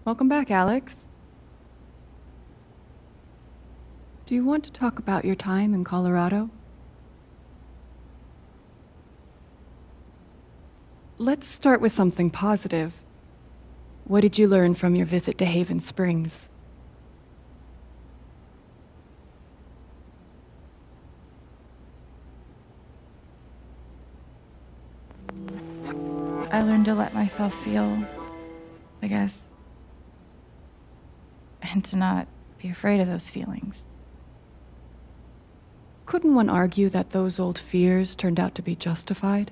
Welcome back, Alex. Do you want to talk about your time in Colorado? Let's start with something positive. What did you learn from your visit to Haven Springs? I learned to let myself feel, I guess, and to not be afraid of those feelings. Couldn't one argue that those old fears turned out to be justified?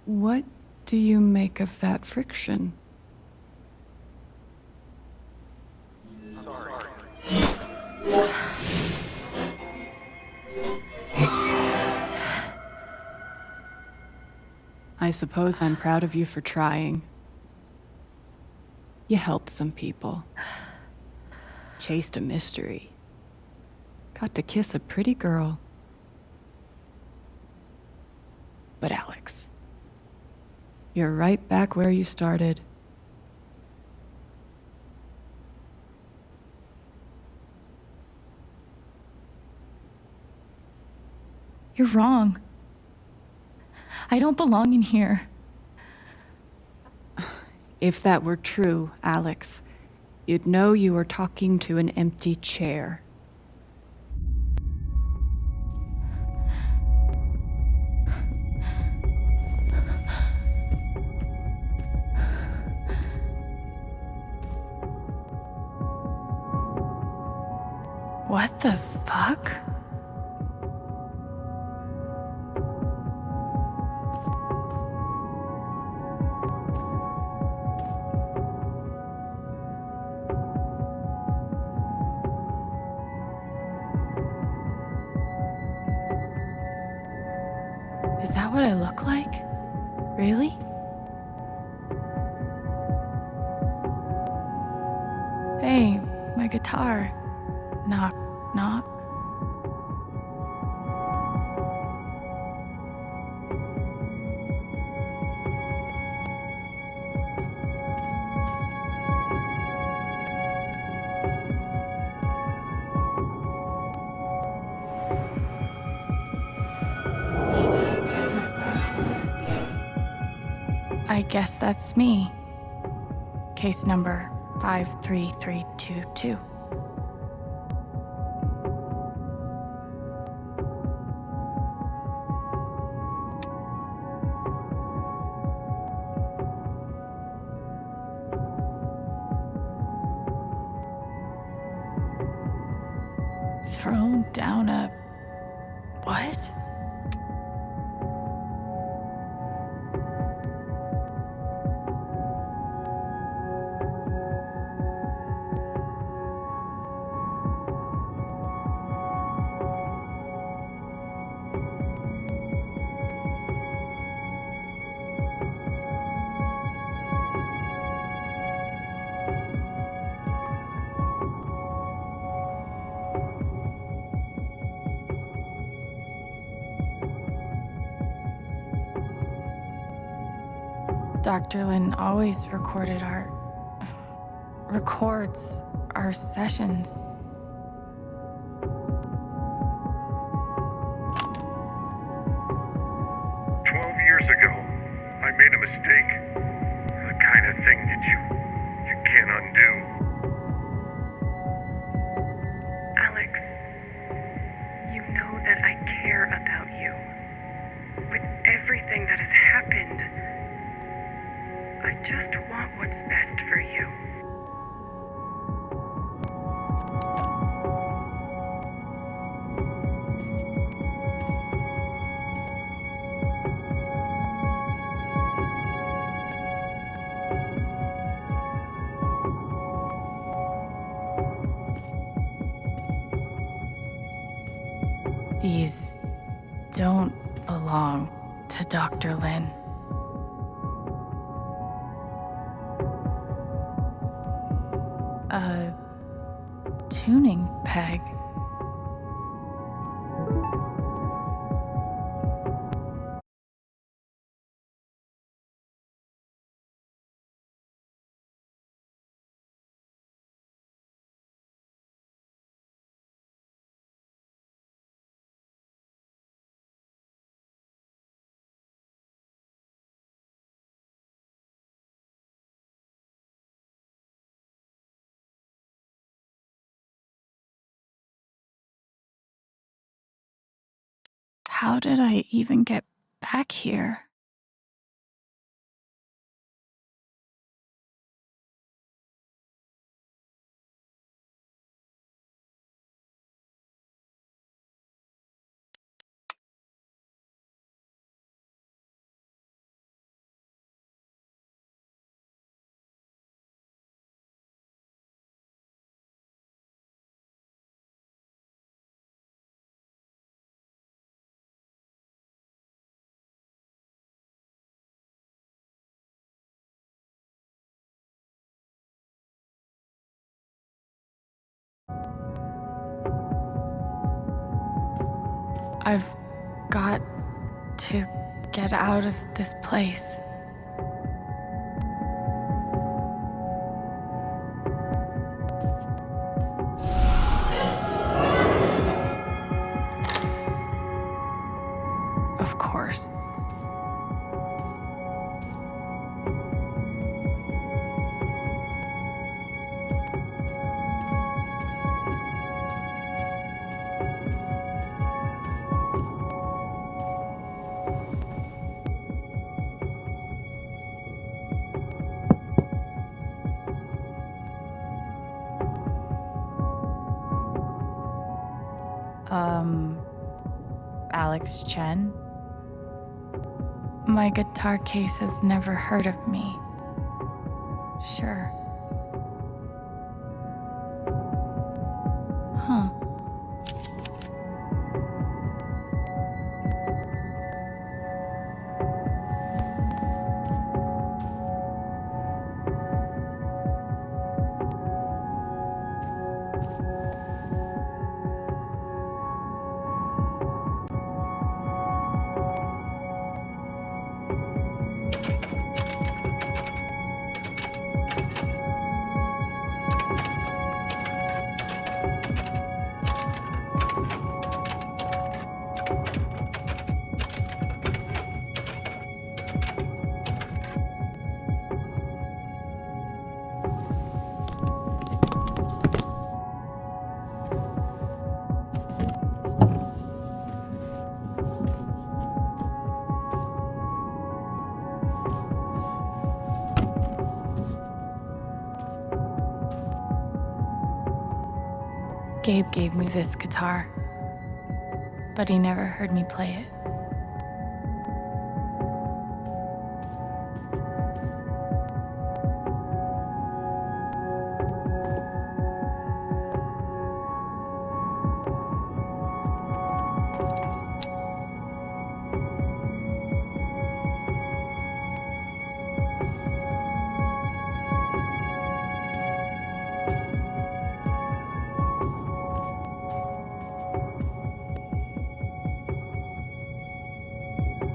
What do you make of that friction? I suppose I'm proud of you for trying. You helped some people. Chased a mystery. Got to kiss a pretty girl. But Alex, you're right back where you started. You're wrong. I don't belong in here. If that were true, Alex, you'd know you were talking to an empty chair. What the fuck? Is that what I look like? Really? Hey, my guitar. Knock, knock. I guess that's me. Case number 53322. Thrown down a... what? Dr. Lin always records our sessions. "12 years ago, I made a mistake. The kind of thing that you can't undo." Alex, you know that I care about you. With everything that has happened, I just want what's best for you. These don't belong to Dr. Lin. A tuning peg. How did I even get back here? I've got to get out of this place. Of course. Alex Chen? My guitar case has never heard of me. Sure. Huh. Gabe gave me this guitar, but he never heard me play it.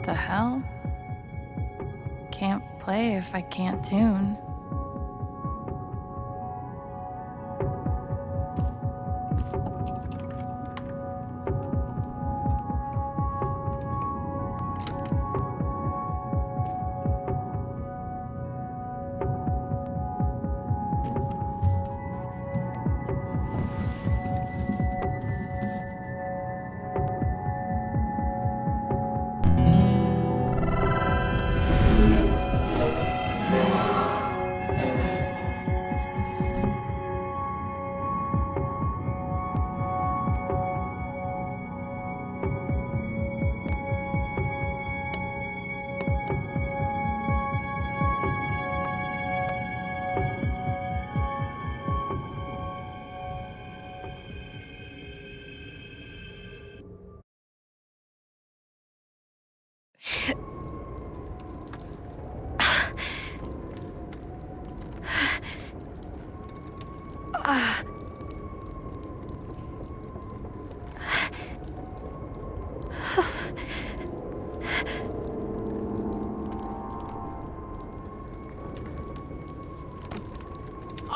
The hell? Can't play if I can't tune.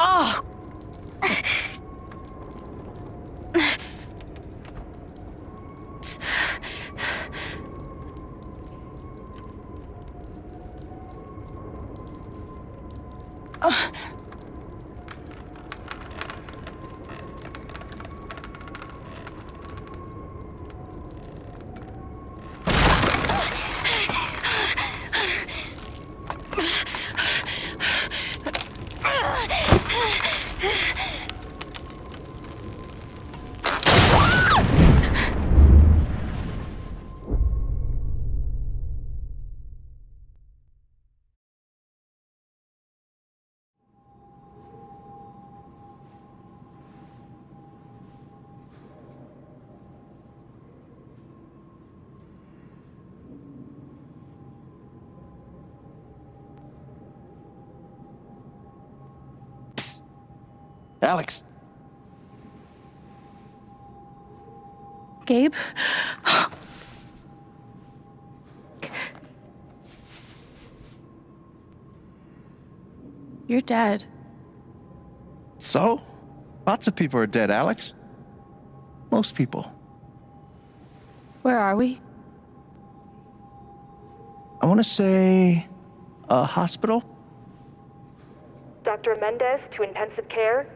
Oh! Alex! Gabe? You're dead. So? Lots of people are dead, Alex. Most people. Where are we? I want to say a hospital? Dr. Mendez to intensive care?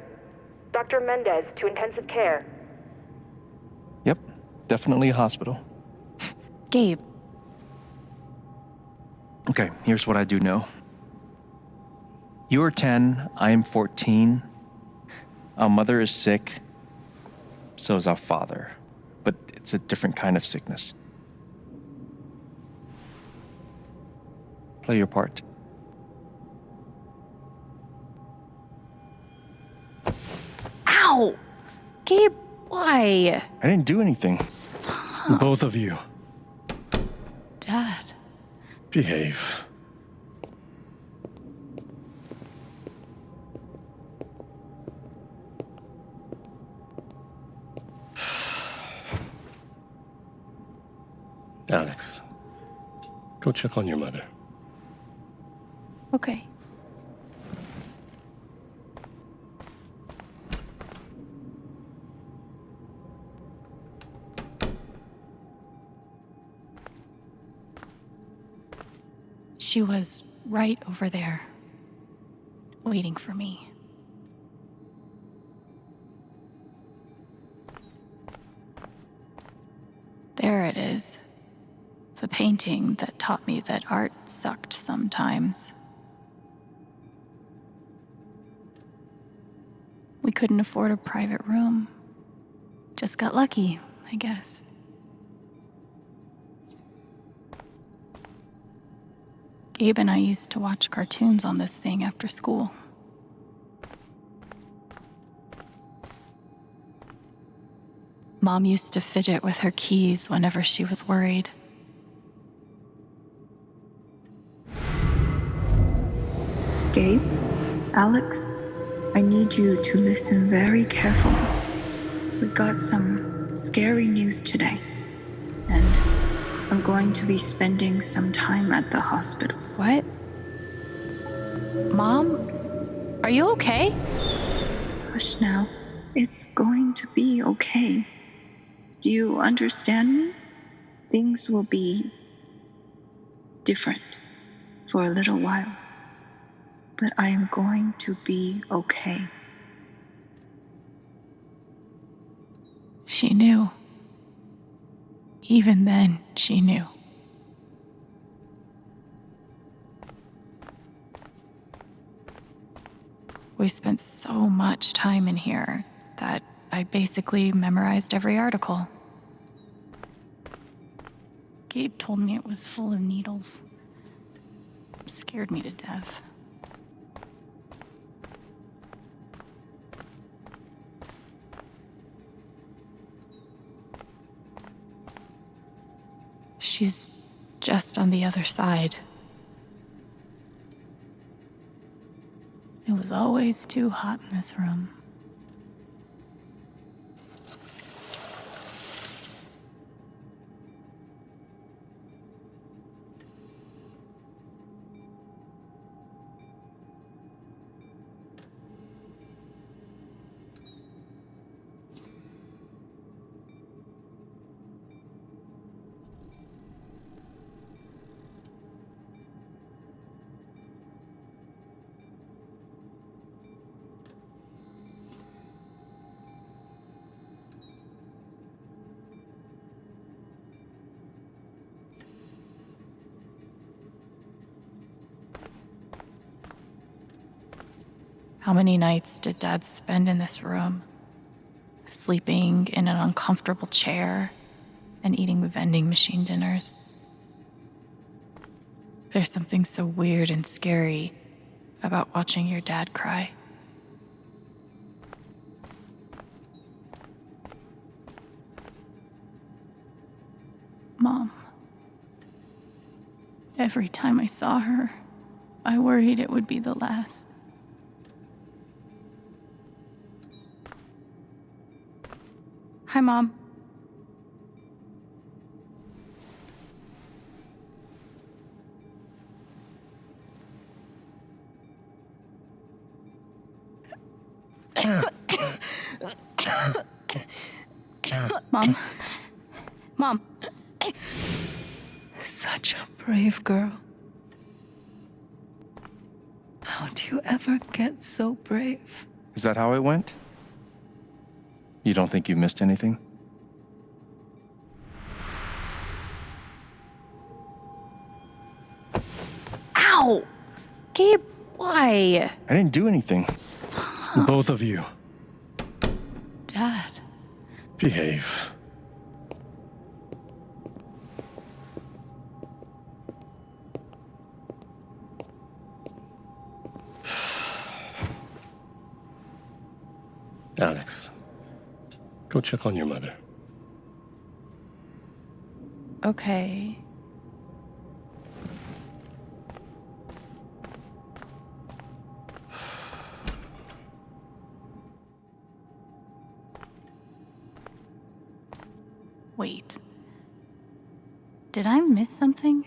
Dr. Mendez to intensive care. Yep, definitely a hospital. Gabe. Okay, here's what I do know. You are 10, I am 14. Our mother is sick. So is our father. But it's a different kind of sickness. Play your part. Ow! Gabe, why? I didn't do anything. Both of you, Dad. behave. Alex, go check on your mother. Okay. She was right over there, waiting for me. There it is. The painting that taught me that art sucked sometimes. We couldn't afford a private room. Just got lucky, I guess. Gabe and I used to watch cartoons on this thing after school. Mom used to fidget with her keys whenever she was worried. Gabe, Alex, I need you to listen very carefully. We got some scary news today, and I'm going to be spending some time at the hospital. What? Mom? Are you okay? Hush now. It's going to be okay. Do you understand me? Things will be different for a little while. But I am going to be okay. She knew. Even then, she knew. We spent so much time in here that I basically memorized every article. Gabe told me it was full of needles. Scared me to death. She's just on the other side. It was always too hot in this room. How many nights did Dad spend in this room? Sleeping in an uncomfortable chair and eating vending machine dinners. There's something so weird and scary about watching your dad cry. Mom. Every time I saw her, I worried it would be the last. Mom. Mom. Mom. Such a brave girl. How do you ever get so brave? Is that how it went? You don't think you missed anything? Ow! Gabe, why? I didn't do anything. Both of you. Dad. Behave. Alex, go check on your mother. Okay. Wait. Did I miss something?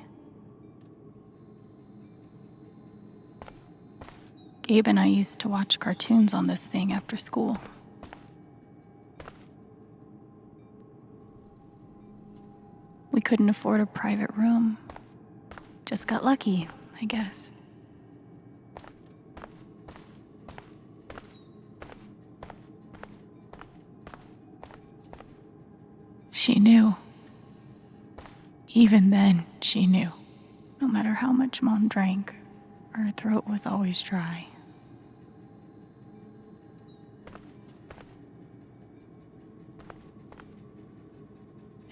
Gabe and I used to watch cartoons on this thing after school. We couldn't afford a private room. Just got lucky, I guess. She knew. Even then, she knew. No matter how much Mom drank, her throat was always dry.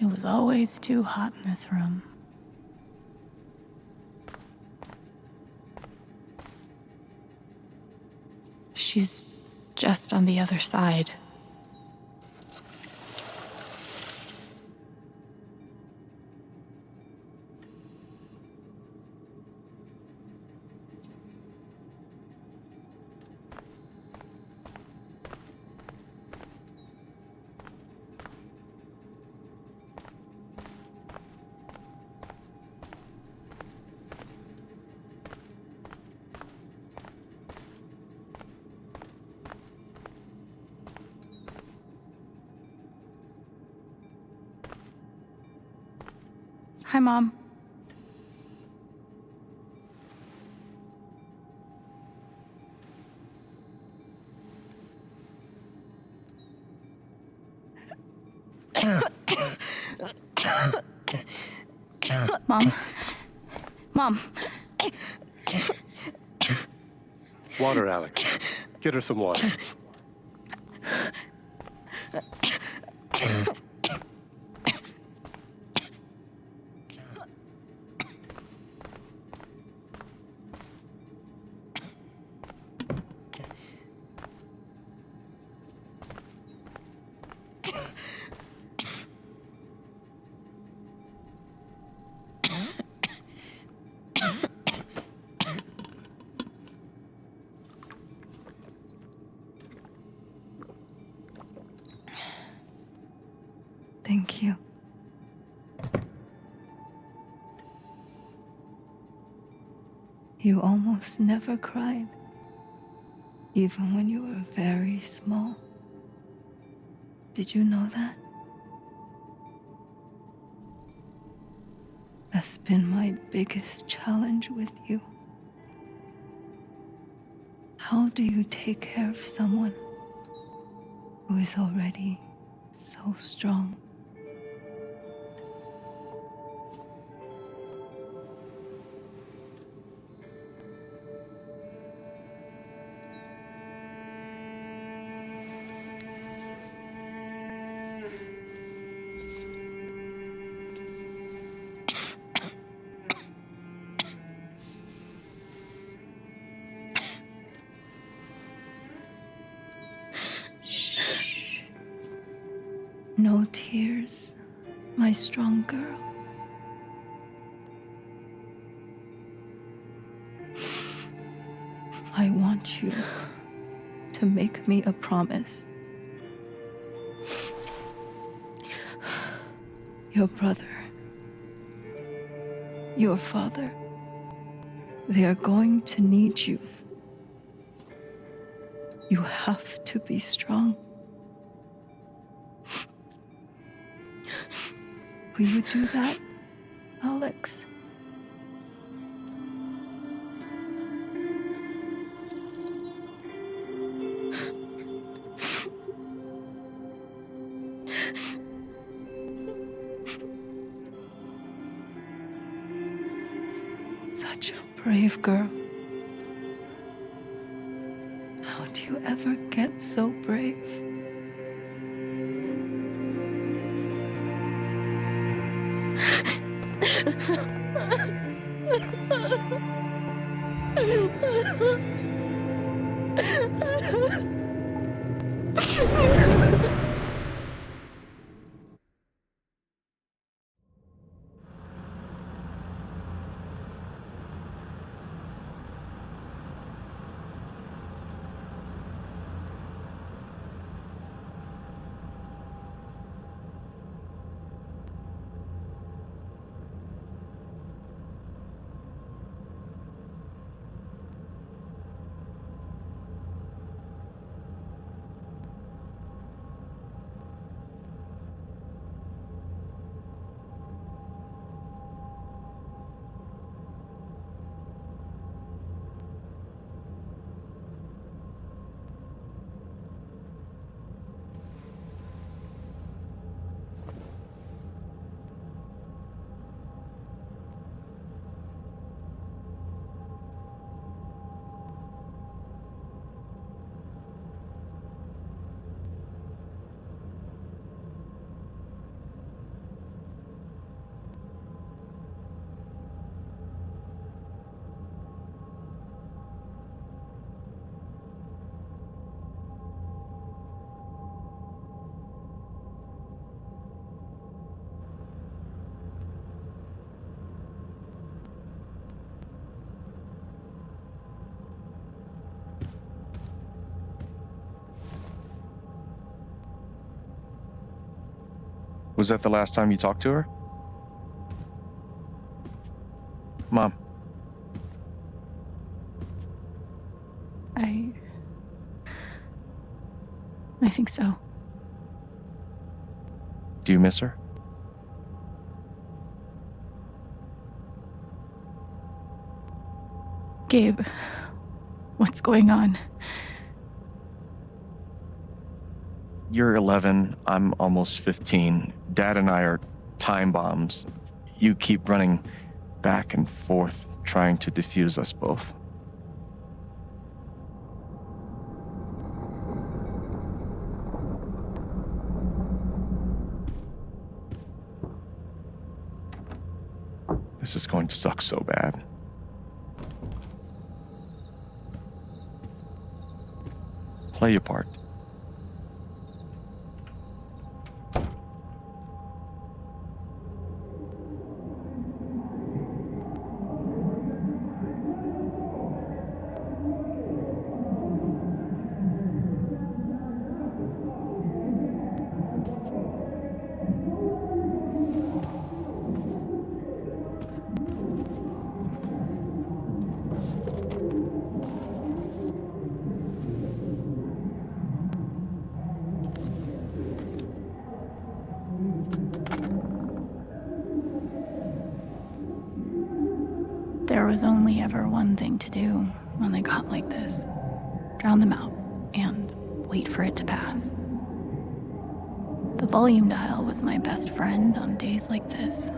It was always too hot in this room. She's just on the other side. Hi, Mom. Mom. Mom. Water, Alex. Get her some water. Thank you. You almost never cried, even when you were very small. Did you know that? That's been my biggest challenge with you. How do you take care of someone who is already so strong? No tears, my strong girl. I want you to make me a promise your brother, your father. They are going to need you. You have to be strong. Will you do that, Alex? Such a brave girl. How do you ever get so brave? Was that the last time you talked to her? Mom, I think so. do you miss her? Gabe, what's going on? You're 11, I'm almost 15. Dad and I are time bombs. You keep running back and forth, trying to defuse us both. This is going to suck so bad. Play your part. There was only ever one thing to do when they got like this. Drown them out and wait for it to pass. The volume dial was my best friend on days like this.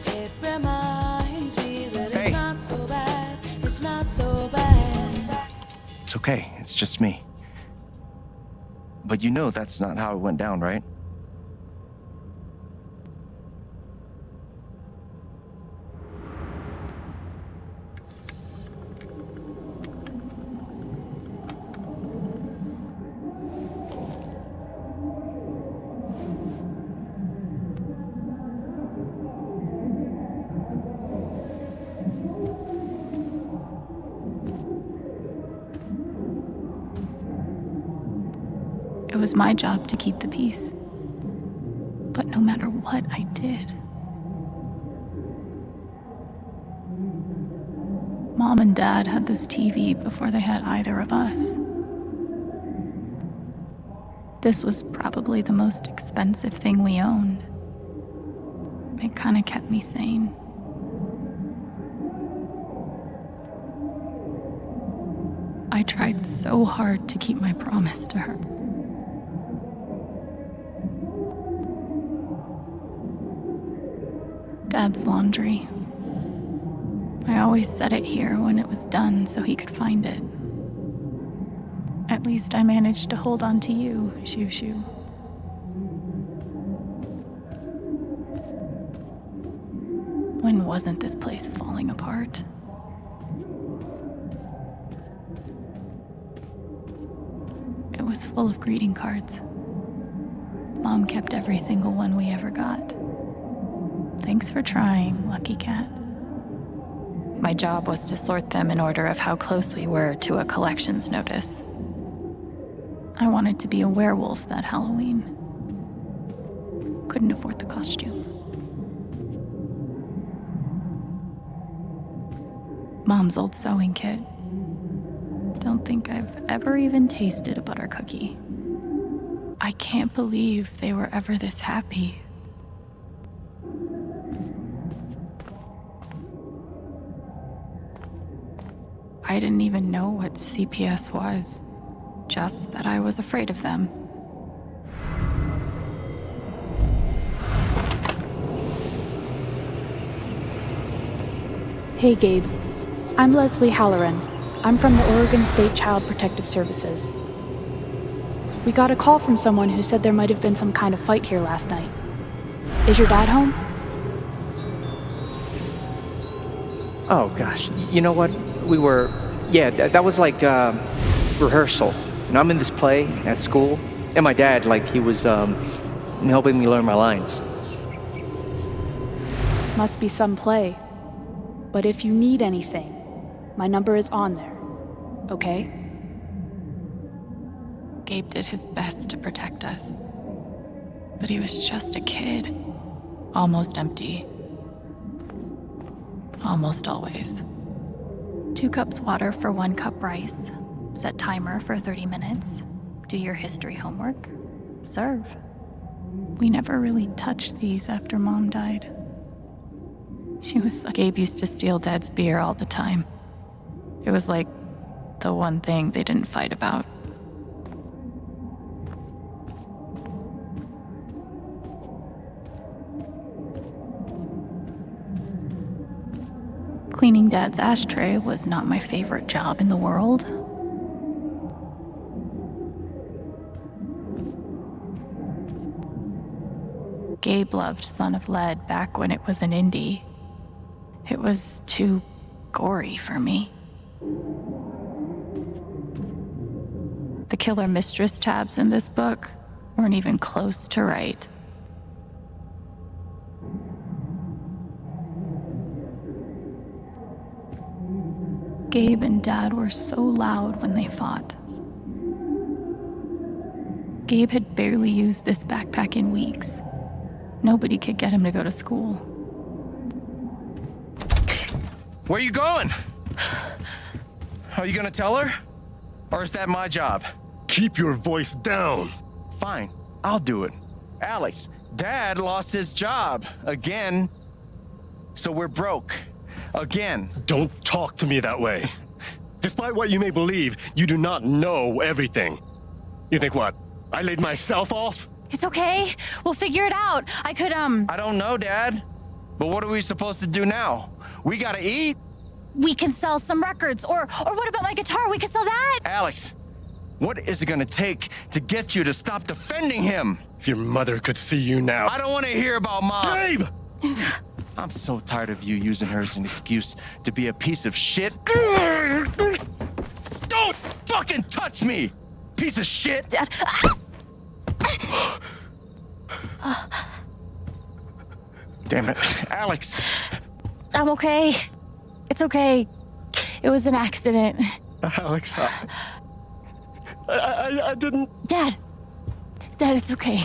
What? It reminds me that Hey. it's not so bad. It's not so bad. It's okay. It's just me. But you know that's not how it went down, right? It was my job to keep the peace. But no matter what I did, Mom and Dad had this TV before they had either of us. This was probably the most expensive thing we owned. It kind of kept me sane. I tried so hard to keep my promise to her. Dad's laundry. I always set it here when it was done so he could find it. At least I managed to hold on to you, Shoo Shoo. When wasn't this place falling apart? It was full of greeting cards. Mom kept every single one we ever got. Thanks for trying, Lucky Cat. My job was to sort them in order of how close we were to a collections notice. I wanted to be a werewolf that Halloween. Couldn't afford the costume. Mom's old sewing kit. Don't think I've ever even tasted a butter cookie. I can't believe they were ever this happy. I didn't even know what CPS was, just that I was afraid of them. Hey, Gabe. I'm Leslie Halloran. I'm from the Oregon State Child Protective Services. We got a call from someone who said there might have been some kind of fight here last night. Is your dad home? Oh, gosh. You know what? That was like rehearsal. And I'm in this play at school, and my dad, he was helping me learn my lines. Must be some play. But if you need anything, my number is on there, okay? Gabe did his best to protect us. But he was just a kid. Almost empty. Almost always. 2 cups water for 1 cup rice. Set timer for 30 minutes. Do your history homework. Serve. We never really touched these after Mom died. Gabe used to steal Dad's beer all the time. It was like the one thing they didn't fight about. Cleaning Dad's ashtray was not my favorite job in the world. Gabe loved Son of Lead back when it was an indie. It was too gory for me. The Killer Mistress tabs in this book weren't even close to right. Gabe and Dad were so loud when they fought. Gabe had barely used this backpack in weeks. Nobody could get him to go to school. Where are you going? Are you gonna tell her? Or is that my job? Keep your voice down. Fine, I'll do it. Alex, Dad lost his job again. So we're broke. Again. Don't talk to me that way. Despite what you may believe, you do not know everything. You think what? I laid myself off? It's okay. We'll figure it out. I don't know, Dad. But what are we supposed to do now? We gotta eat? We can sell some records, or what about my guitar? We could sell that. Alex, what is it gonna take to get you to stop defending him? If your mother could see you now. I don't want to hear about Mom. Babe! I'm so tired of you using her as an excuse to be a piece of shit. Don't fucking touch me, piece of shit! Dad. Damn it, Alex. I'm okay. It's okay. It was an accident. Alex, I didn't... Dad, it's okay.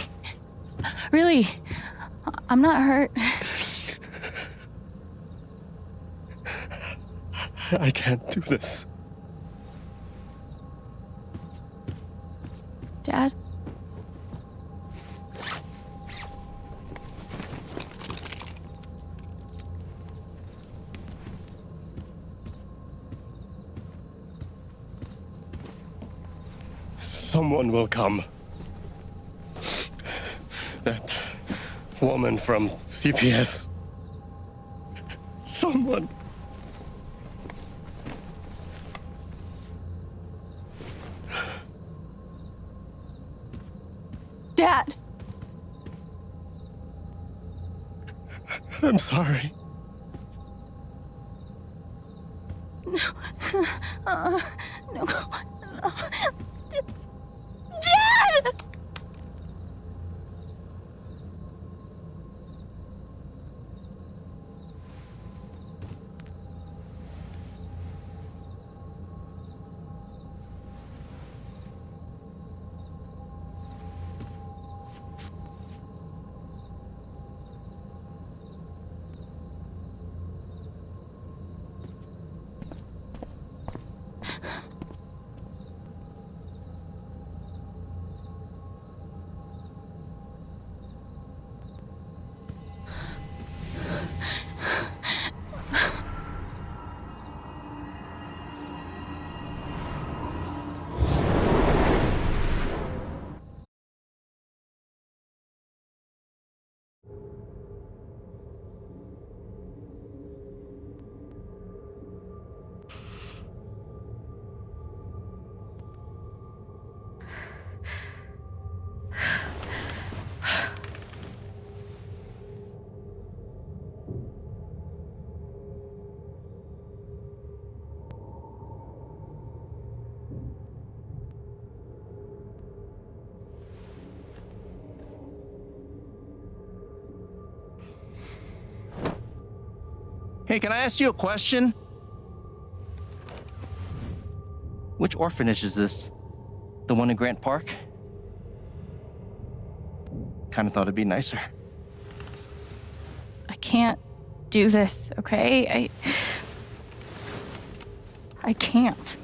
Really, I'm not hurt. I can't do this. Dad? Someone will come. That woman from CPS. Someone. Dad! I'm sorry. No. No. Dad! Hey, can I ask you a question? Which orphanage is this? The one in Grant Park? Kinda thought it'd be nicer. I can't do this, okay? I can't.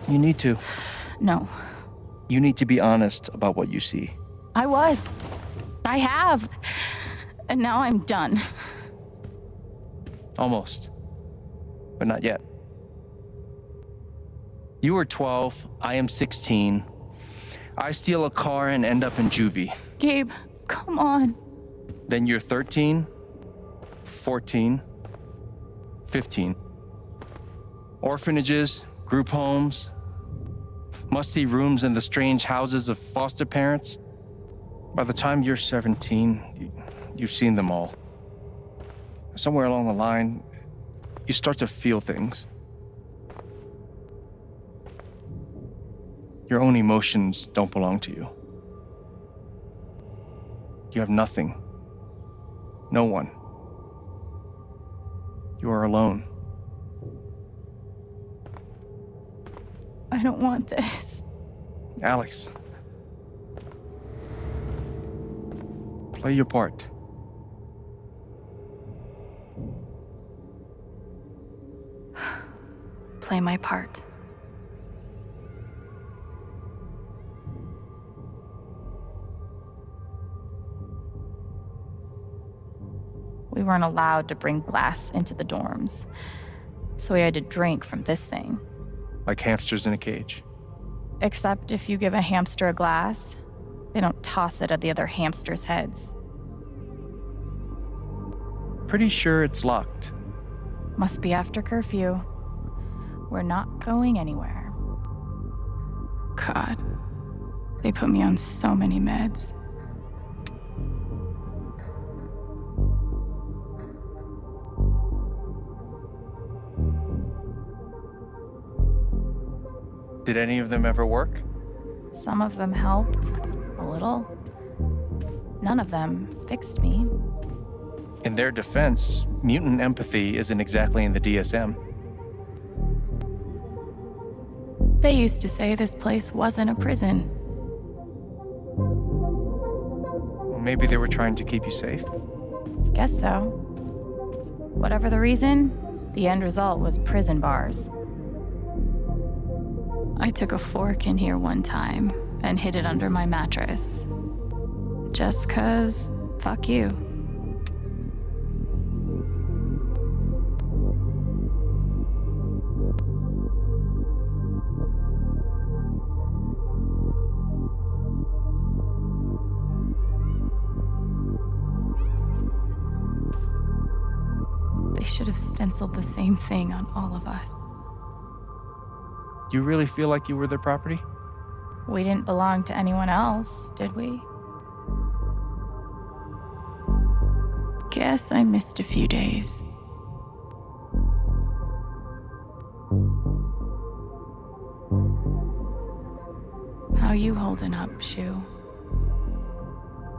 You need to. No. You need to be honest about what you see. I was. I have. And now I'm done. Almost. But not yet. You were 12, I am 16. I steal a car and end up in juvie. Gabe, come on. Then you're 13, 14, 15. Orphanages, group homes, musty rooms in the strange houses of foster parents. By the time you're 17, you've seen them all. Somewhere along the line, you start to feel things. Your own emotions don't belong to you. You have nothing. No one. You are alone. I don't want this. Alex. Play your part. Play my part. We weren't allowed to bring glass into the dorms, so we had to drink from this thing. Like hamsters in a cage. Except if you give a hamster a glass, They don't toss it at the other hamsters' heads. Pretty sure it's locked. Must be after curfew. We're not going anywhere. God, they put me on so many meds. Did any of them ever work? Some of them helped, a little. None of them fixed me. In their defense, mutant empathy isn't exactly in the DSM. They used to say this place wasn't a prison. Well, maybe they were trying to keep you safe. Guess so. Whatever the reason, the end result was prison bars. I took a fork in here one time and hid it under my mattress. Just 'cause, fuck you. They should have stenciled the same thing on all of us. Do you really feel like you were their property? We didn't belong to anyone else, did we? Guess I missed a few days. How you holding up, Shu?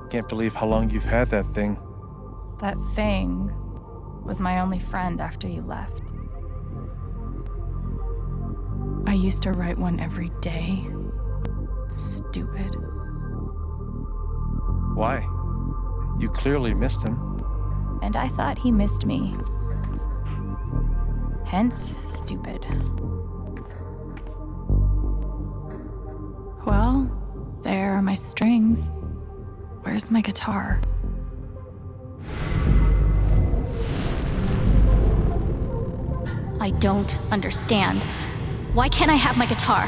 Can't believe how long you've had that thing. That thing was my only friend after you left. I used to write one every day. Stupid. Why? You clearly missed him. And I thought he missed me. Hence, stupid. Well, there are my strings. Where's my guitar? I don't understand. Why can't I have my guitar?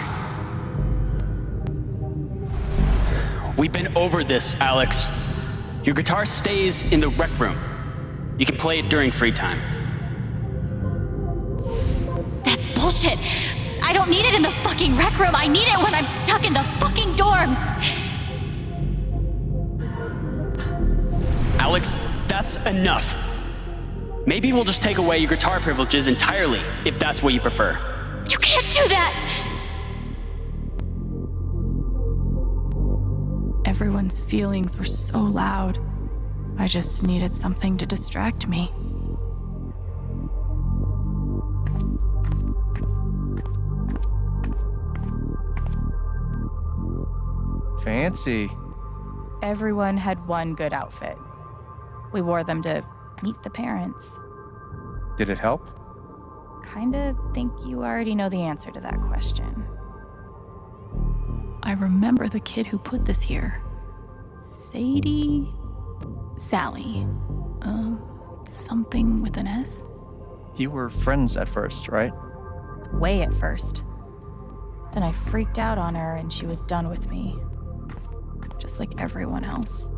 We've been over this, Alex. Your guitar stays in the rec room. You can play it during free time. That's bullshit. I don't need it in the fucking rec room. I need it when I'm stuck in the fucking dorms. Alex, that's enough. Maybe we'll just take away your guitar privileges entirely, if that's what you prefer. You can't do that! Everyone's feelings were so loud. I just needed something to distract me. Fancy. Everyone had one good outfit. We wore them to meet the parents. Did it help? Kinda think you already know the answer to that question. I remember the kid who put this here. Sadie? Sally. Something with an S? You were friends at first, right? Way at first. Then I freaked out on her and she was done with me. Just like everyone else.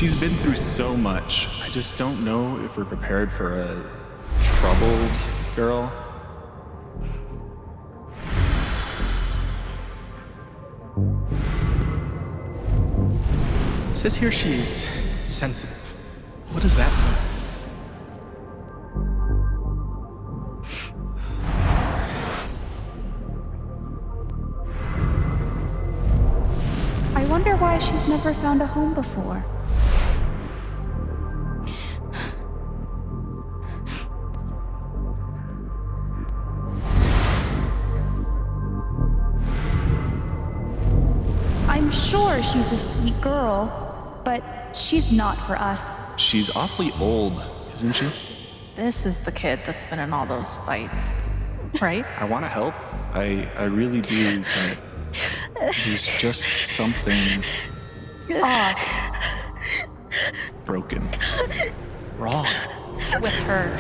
She's been through so much. I just don't know if we're prepared for a troubled girl. It says here she's sensitive. What does that mean? I wonder why she's never found a home before. I'm sure she's a sweet girl, but she's not for us. She's awfully old, isn't she? This is the kid that's been in all those fights, right? I want to help. I really do, but there's just something Off broken. Wrong. with her.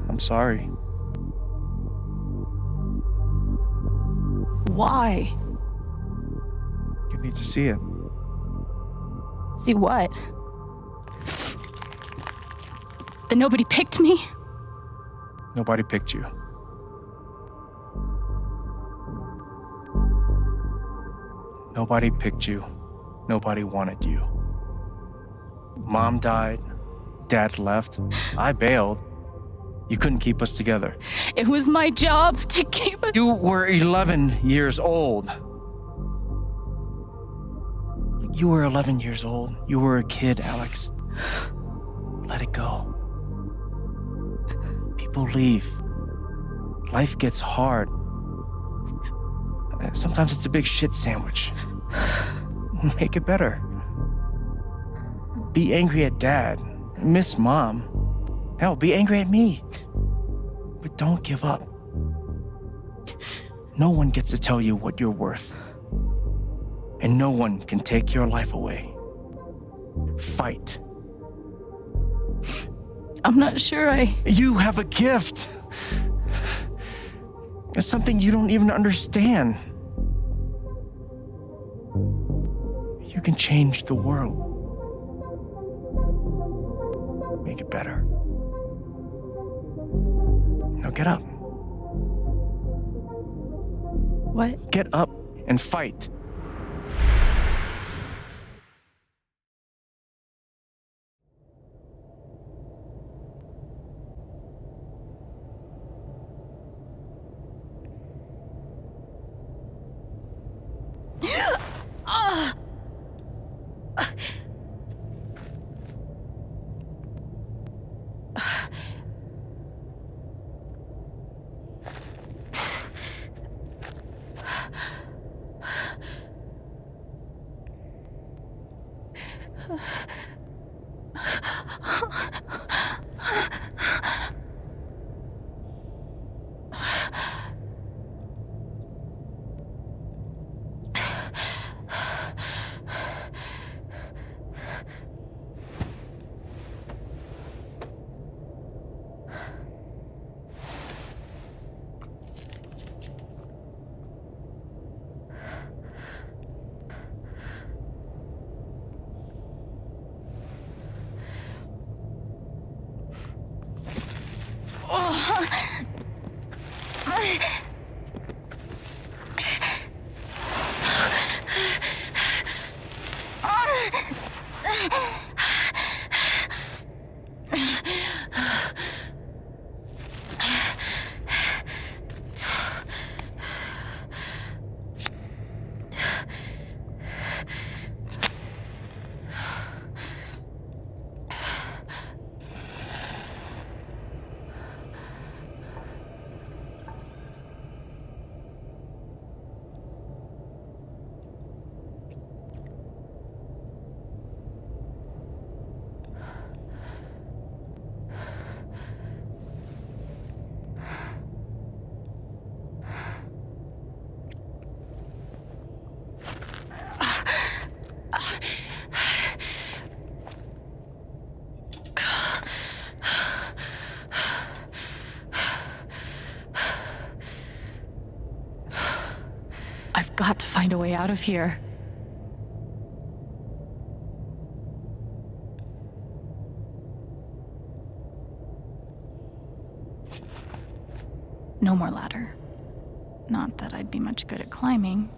I'm sorry. Why? You need to see it. See what? That nobody picked me? Nobody picked you. Nobody picked you. Nobody wanted you. Mom died. Dad left. I bailed. You couldn't keep us together. It was my job to keep us. You were 11 years old. You were 11 years old. You were a kid, Alex. Let it go. People leave. Life gets hard. Sometimes it's a big shit sandwich. Make it better. Be angry at Dad. Miss Mom. Hell, be angry at me. But don't give up. No one gets to tell you what you're worth. And no one can take your life away. Fight. I'm not sure You have a gift. It's something you don't even understand. You can change the world. Make it better. Now get up. What? Get up and fight. I've got to find a way out of here. No more ladder. Not that I'd be much good at climbing.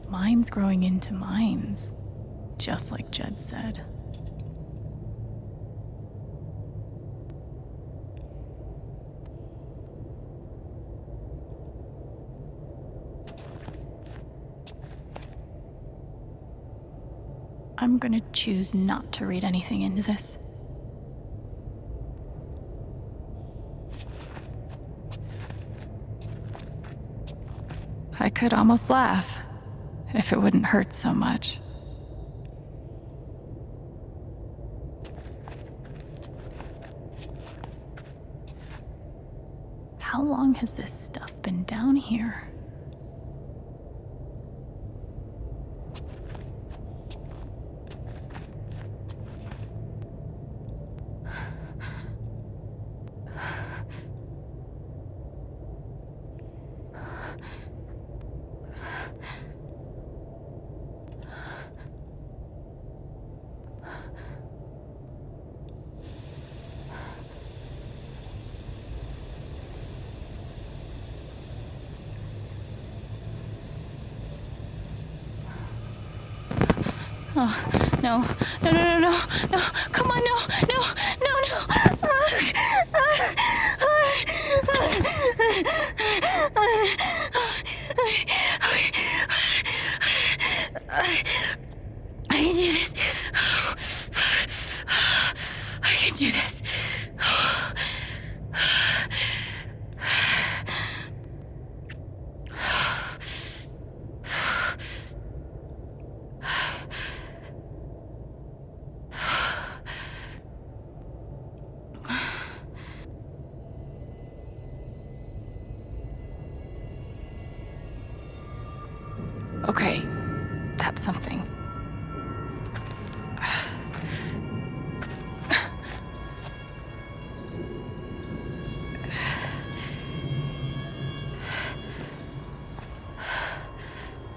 Mines growing into mines, just like Jed said. I'm gonna choose not to read anything into this. I could almost laugh if it wouldn't hurt so much. How long has this stuff been down here? Oh, no, no, no, no, no, no, come on, no, no, no, no. I can do this. I can do this. Okay, that's something.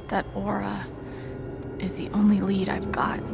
That aura is the only lead I've got.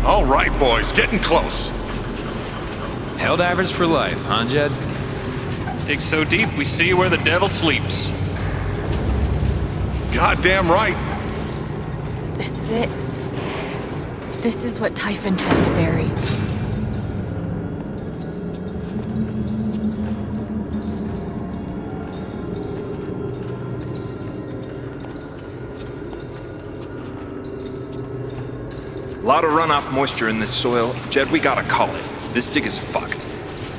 All right, boys, getting close. Helldivers for life, huh, Jed? Dig so deep, we see where the devil sleeps. Goddamn right. This is it. This is what Typhon tried to bury. A lot of runoff moisture in this soil. Jed, we gotta call it. This dig is fucked.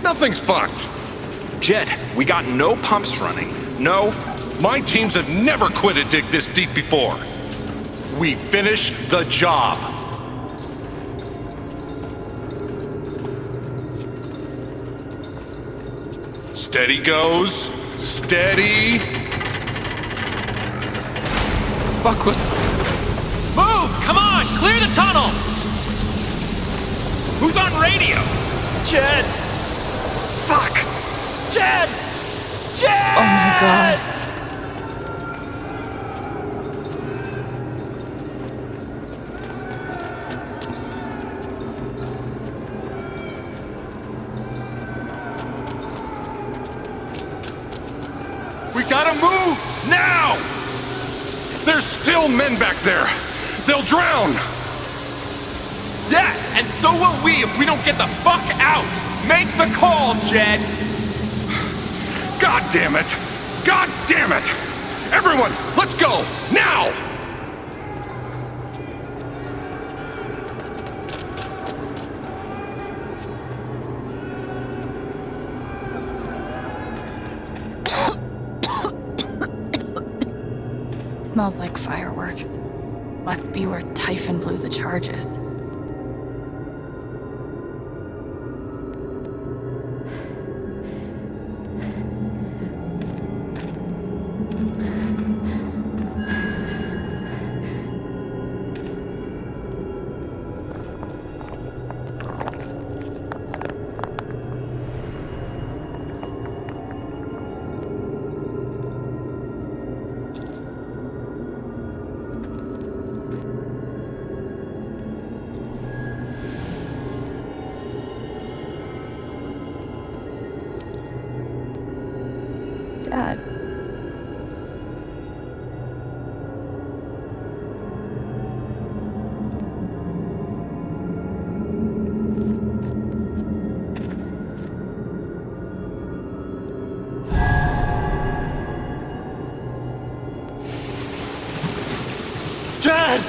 Nothing's fucked. Jed, we got no pumps running. No. My teams have never quit a dig this deep before. We finish the job. Steady goes. Steady. Fuck was... Move! Come on! Clear the tunnel! Mom! Who's on radio? Jed! Fuck! Jed! Jed! Oh my god. We gotta move! Now! There's still men back there! They'll drown! Yeah, and so will we if we don't get the fuck out! Make the call, Jed! God damn it! God damn it! Everyone, let's go! Now! Smells like fireworks. Must be where Typhon blew the charges. Dad. Jed!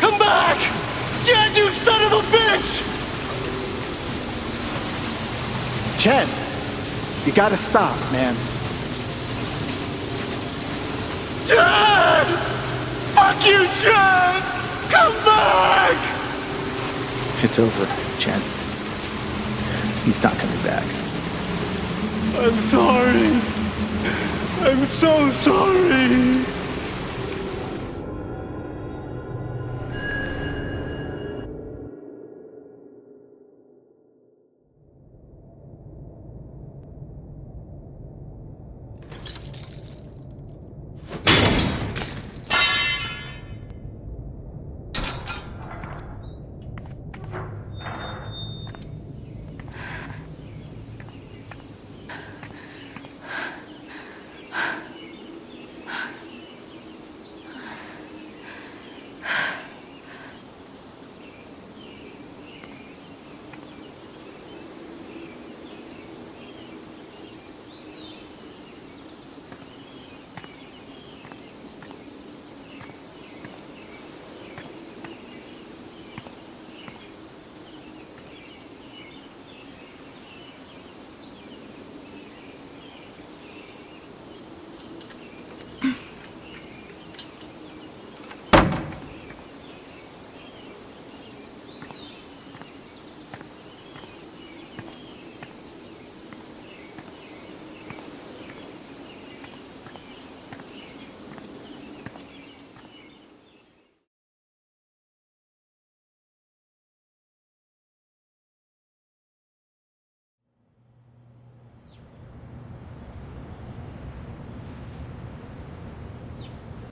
Come back! Jed, you son of a bitch! Jed, you gotta stop, man. Jed! Fuck you, Jed! Come back! It's over, Jed. He's not coming back. I'm sorry. I'm so sorry.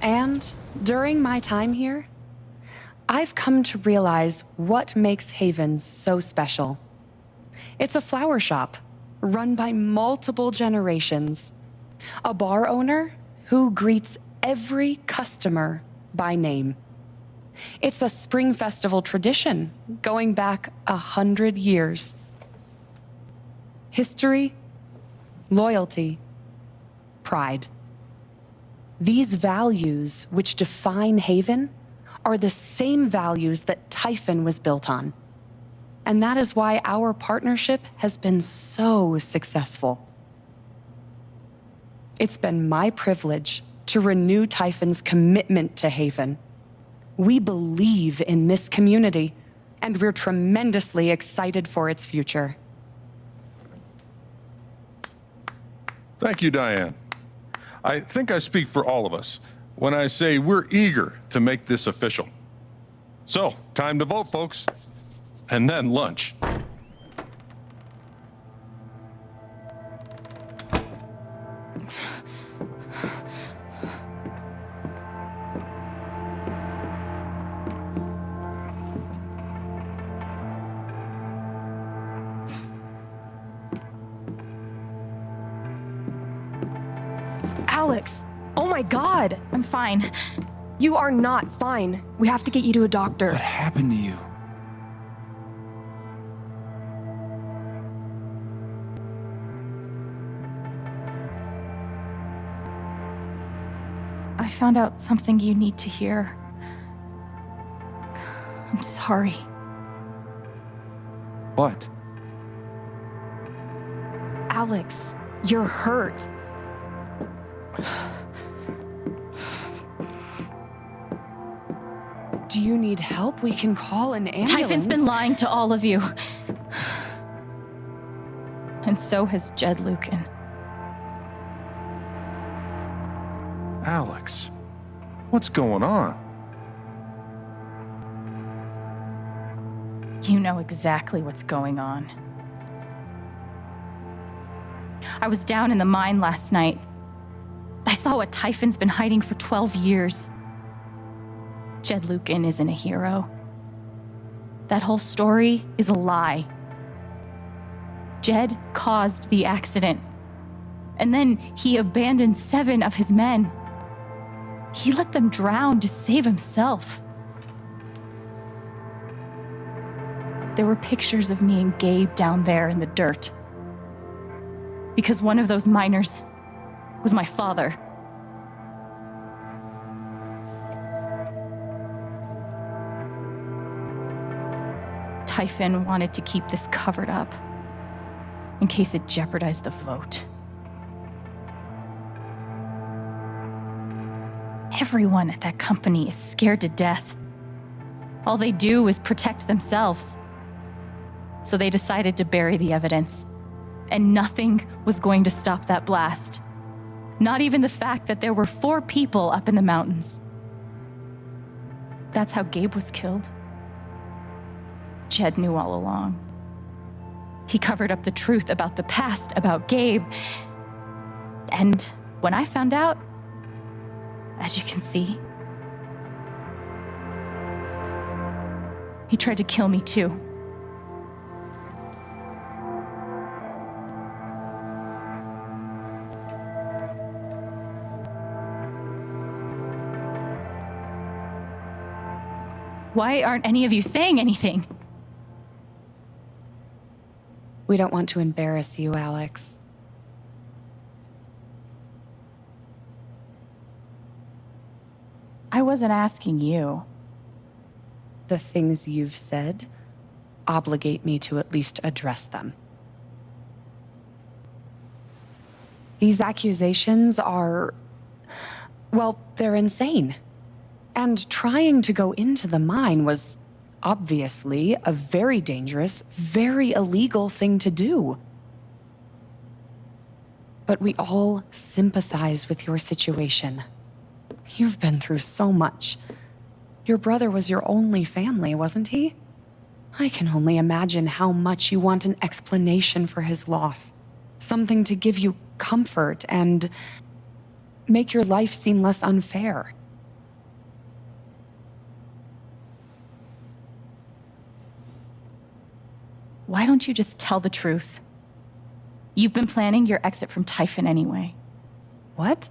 And during my time here, I've come to realize what makes Haven so special. It's a flower shop run by multiple generations, a bar owner who greets every customer by name. It's a spring festival tradition going back 100 years. History, loyalty, pride. These values which define Haven are the same values that Typhon was built on. And that is why our partnership has been so successful. It's been my privilege to renew Typhon's commitment to Haven. We believe in this community, and we're tremendously excited for its future. Thank you, Diane. I think I speak for all of us when I say we're eager to make this official. So, time to vote, folks. And then lunch. Alex! Oh my god! I'm fine. You are not fine. We have to get you to a doctor. What happened to you? I found out something you need to hear. I'm sorry. What? Alex, you're hurt. Do you need help? We can call an ambulance. Typhon's been lying to all of you. And so has Jed Lucan. Alex, what's going on? You know exactly what's going on. I was down in the mine last night. I saw what Typhon's been hiding for 12 years. Jed Lucan isn't a hero. That whole story is a lie. Jed caused the accident, and then he abandoned 7 of his men. He let them drown to save himself. There were pictures of me and Gabe down there in the dirt. Because one of those miners was my father. Typhon wanted to keep this covered up in case it jeopardized the vote. Everyone at that company is scared to death. All they do is protect themselves. So they decided to bury the evidence. And nothing was going to stop that blast. Not even the fact that there were 4 people up in the mountains. That's how Gabe was killed. Jed knew all along. He covered up the truth about the past, about Gabe. And when I found out, as you can see, he tried to kill me too. Why aren't any of you saying anything? We don't want to embarrass you, Alex. I wasn't asking you. The things you've said obligate me to at least address them. These accusations are, well, they're insane. And trying to go into the mine was obviously a very dangerous, very illegal thing to do. But we all sympathize with your situation. You've been through so much. Your brother was your only family, wasn't he? I can only imagine how much you want an explanation for his loss. Something to give you comfort and make your life seem less unfair. Why don't you just tell the truth? You've been planning your exit from Typhon anyway. What?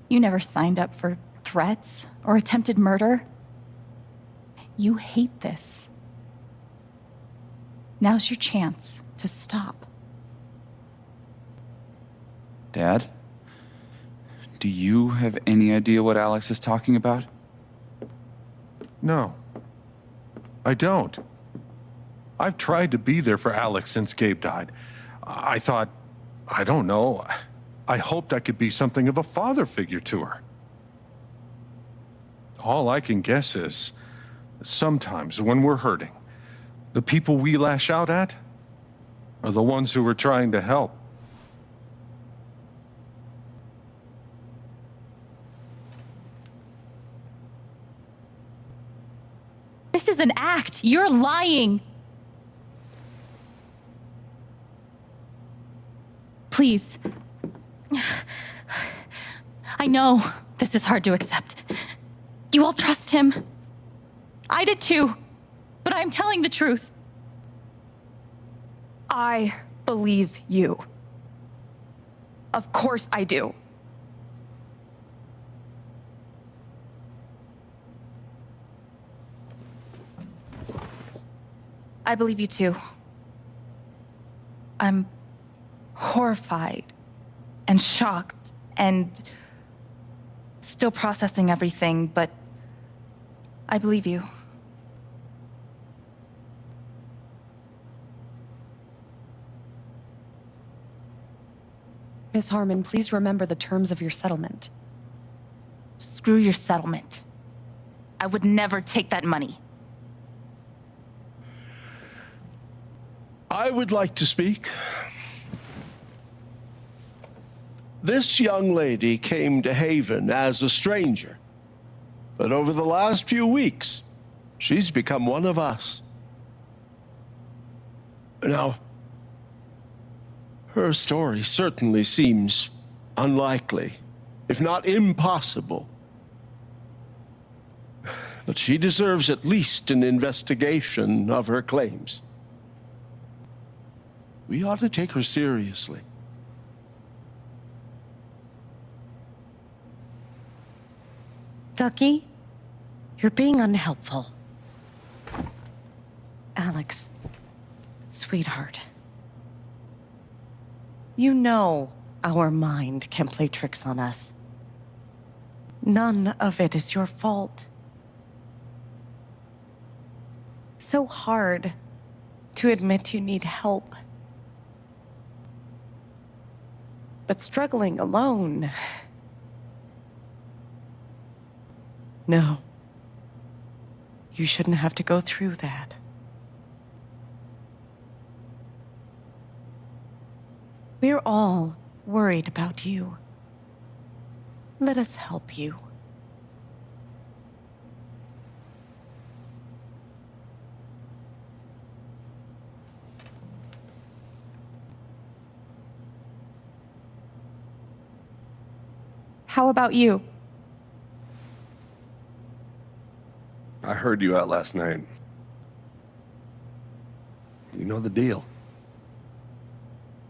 You never signed up for threats or attempted murder. You hate this. Now's your chance to stop. Dad? Do you have any idea what Alex is talking about? No, I don't. I've tried to be there for Alex since Gabe died. I thought, I don't know, I hoped I could be something of a father figure to her. All I can guess is, sometimes when we're hurting, the people we lash out at are the ones who we're trying to help. is an act. You're lying. Please. I know this is hard to accept. You all trust him. I did too. But I'm telling the truth. I believe you. Of course I do. I believe you too. I'm horrified and shocked and still processing everything, but I believe you. Miss Harmon, please remember the terms of your settlement. Screw your settlement. I would never take that money. I would like to speak. This young lady came to Haven as a stranger, but over the last few weeks, she's become one of us. Now, her story certainly seems unlikely, if not impossible. But she deserves at least an investigation of her claims. We ought to take her seriously. Ducky, you're being unhelpful. Alex, sweetheart. You know our mind can play tricks on us. None of it is your fault. It's so hard to admit you need help. But struggling alone... No. You shouldn't have to go through that. We're all worried about you. Let us help you. How about you? I heard you out last night. You know the deal.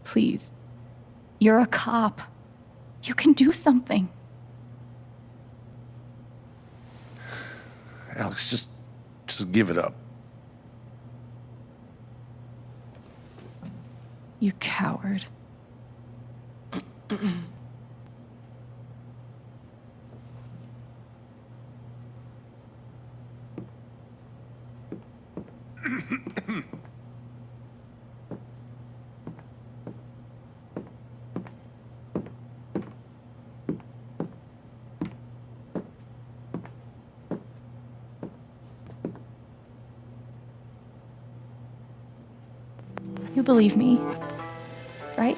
Please. You're a cop. You can do something. Alex, just give it up. You coward. You believe me, right?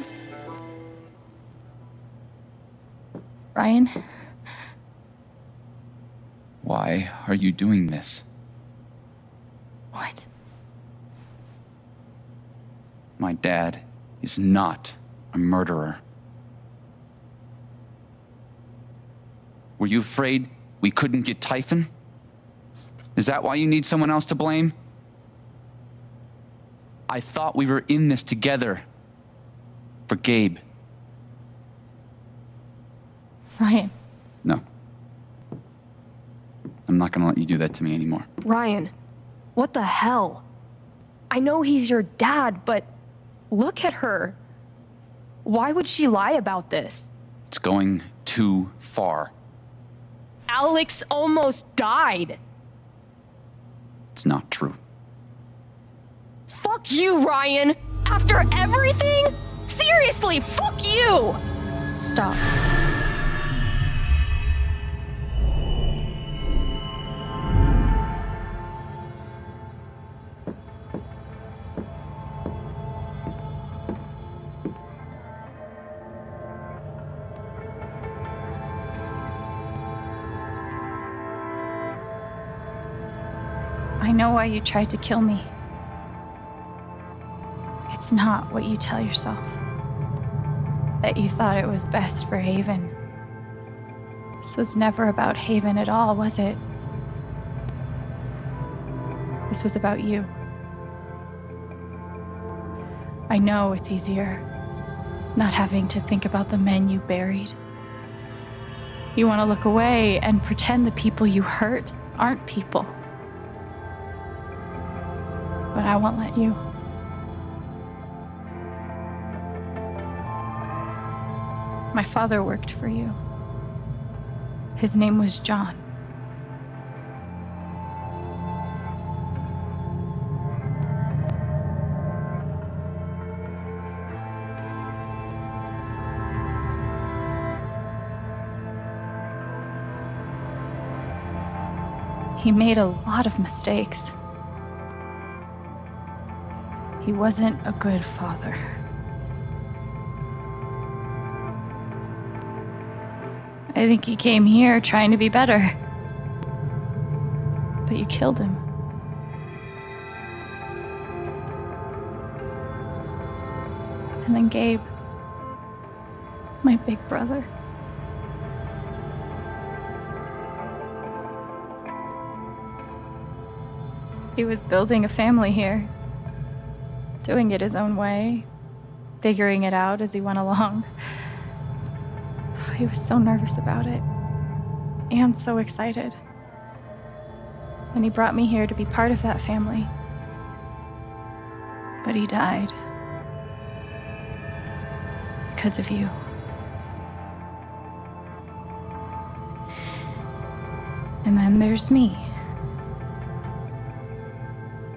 Ryan? Why are you doing this? What? My dad is not a murderer. Were you afraid we couldn't get Typhon? Is that why you need someone else to blame? I thought we were in this together. For Gabe. Ryan. No. I'm not gonna let you do that to me anymore. Ryan, what the hell? I know he's your dad, but look at her. Why would she lie about this? It's going too far. Alex almost died. It's not true. Fuck you, Ryan! After everything? Seriously, fuck you! Stop. I know why you tried to kill me. It's not what you tell yourself. That you thought it was best for Haven. This was never about Haven at all, was it? This was about you. I know it's easier not having to think about the men you buried. You want to look away and pretend the people you hurt aren't people. But I won't let you. My father worked for you. His name was John. He made a lot of mistakes. He wasn't a good father. I think he came here trying to be better. But you killed him. And then Gabe, my big brother. He was building a family here, doing it his own way, figuring it out as he went along. He was so nervous about it, and so excited. And he brought me here to be part of that family. But he died. Because of you. And then there's me.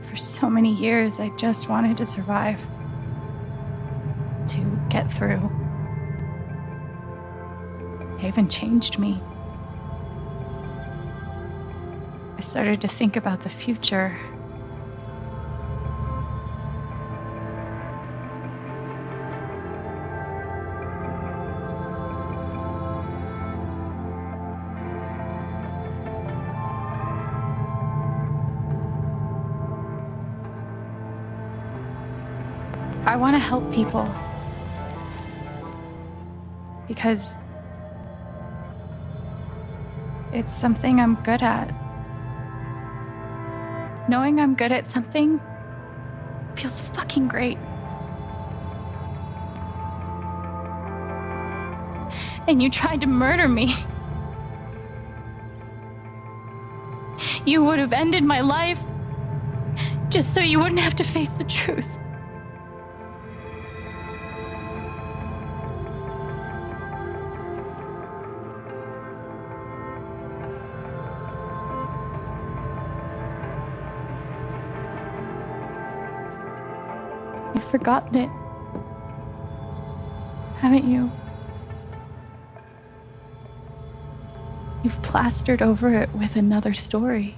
For so many years, I just wanted to survive. To get through. Haven changed me. I started to think about the future. I want to help people. Because it's something I'm good at. Knowing I'm good at something feels fucking great. And you tried to murder me. You would have ended my life just so you wouldn't have to face the truth. You've forgotten it, haven't you? You've plastered over it with another story.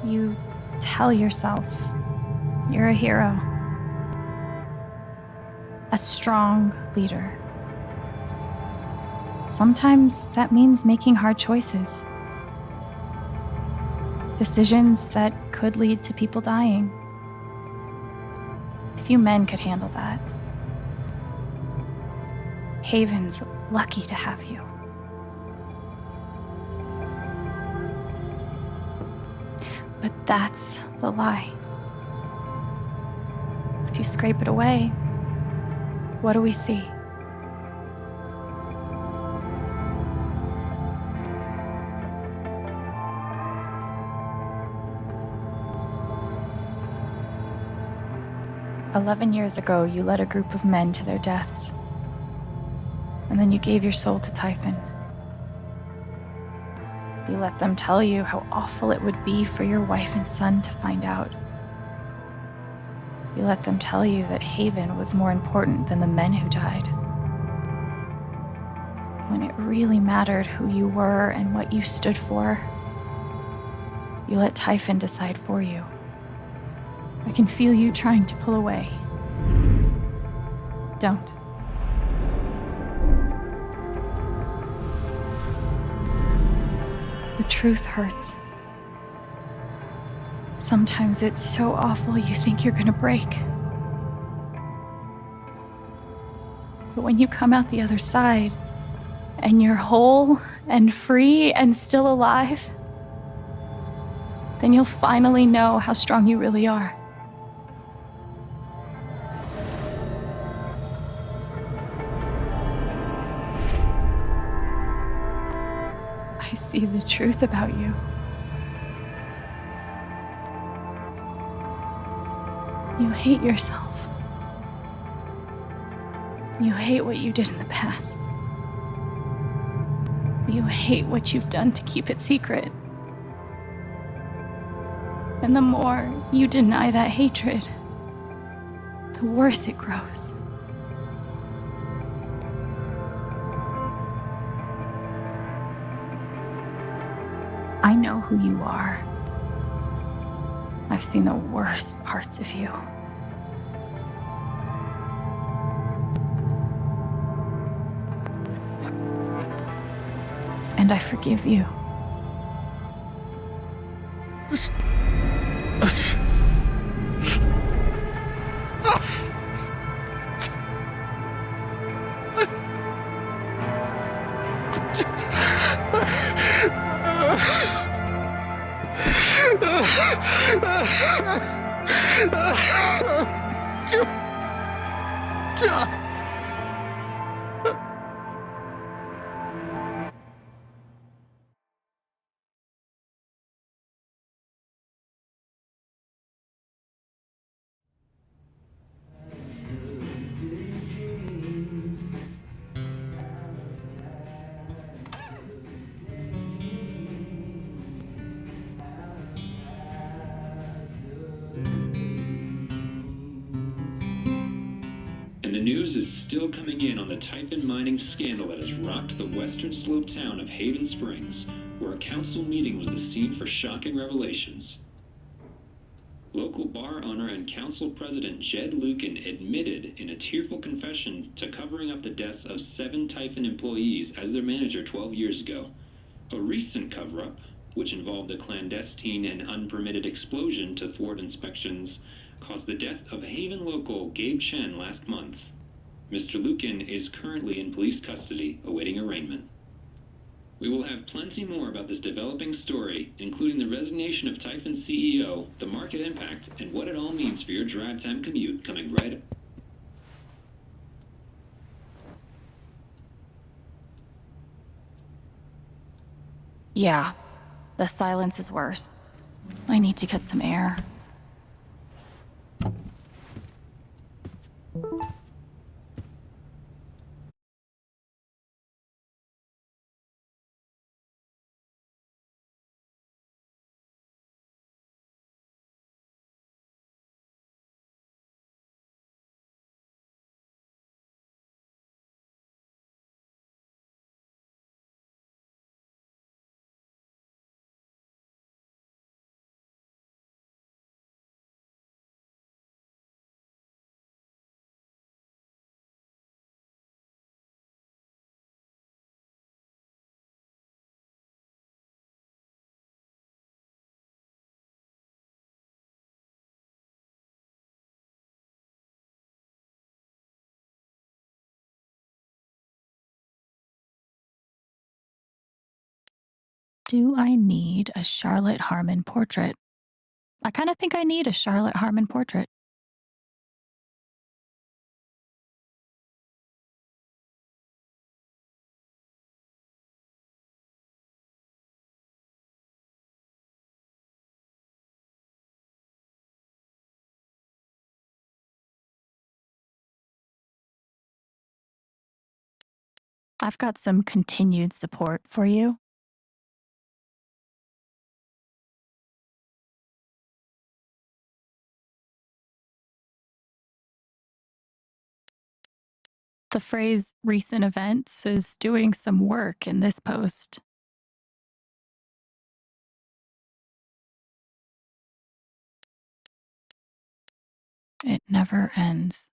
You tell yourself you're a hero, a strong leader. Sometimes that means making hard choices. Decisions that could lead to people dying. Few men could handle that. Haven's lucky to have you. But that's the lie. If you scrape it away, what do we see? "11 years ago, you led a group of men to their deaths. And then you gave your soul to Typhon. You let them tell you how awful it would be for your wife and son to find out. You let them tell you that Haven was more important than the men who died. When it really mattered who you were and what you stood for, you let Typhon decide for you. I can feel you trying to pull away. Don't. The truth hurts. Sometimes it's so awful you think you're gonna break. But when you come out the other side, and you're whole and free and still alive, then you'll finally know how strong you really are. I see the truth about you. You hate yourself. You hate what you did in the past. You hate what you've done to keep it secret. And the more you deny that hatred, the worse it grows. I know who you are. I've seen the worst parts of you. And I forgive you. And the news is still coming in on the Typhon mining scandal that has rocked the western slope town of Haven Springs, where a council meeting was the scene for shocking revelations. Local bar owner and council president Jed Lucan admitted in a tearful confession to covering up the deaths of 7 Typhon employees as their manager 12 years ago. A recent cover-up, which involved a clandestine and unpermitted explosion to thwart inspections, caused the death of Haven local Gabe Chen last month. Mr. Lucan is currently in police custody, awaiting arraignment. We will have plenty more about this developing story, including the resignation of Typhon CEO, the market impact, and what it all means for your drive time commute, coming right up. Yeah, the silence is worse. I need to get some air. Do I need a Charlotte Harmon portrait? I kind of think I need a Charlotte Harmon portrait. I've got some continued support for you. The phrase recent events is doing some work in this post. It never ends.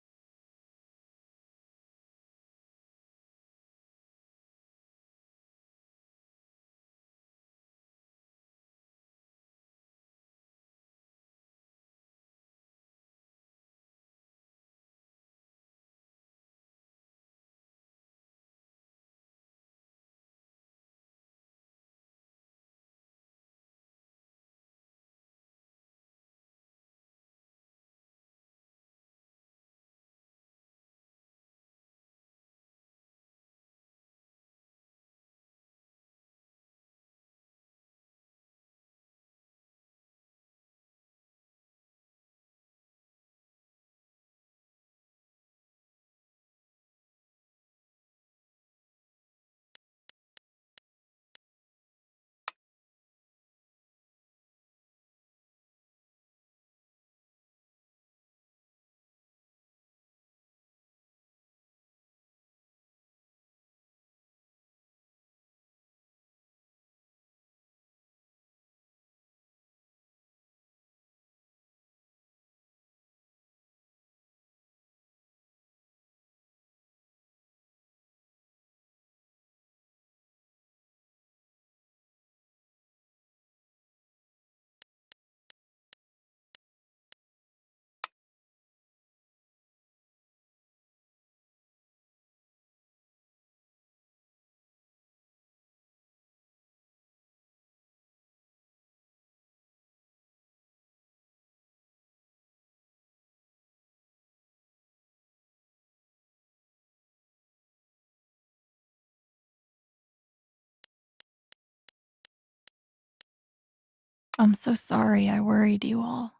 I'm so sorry I worried you all.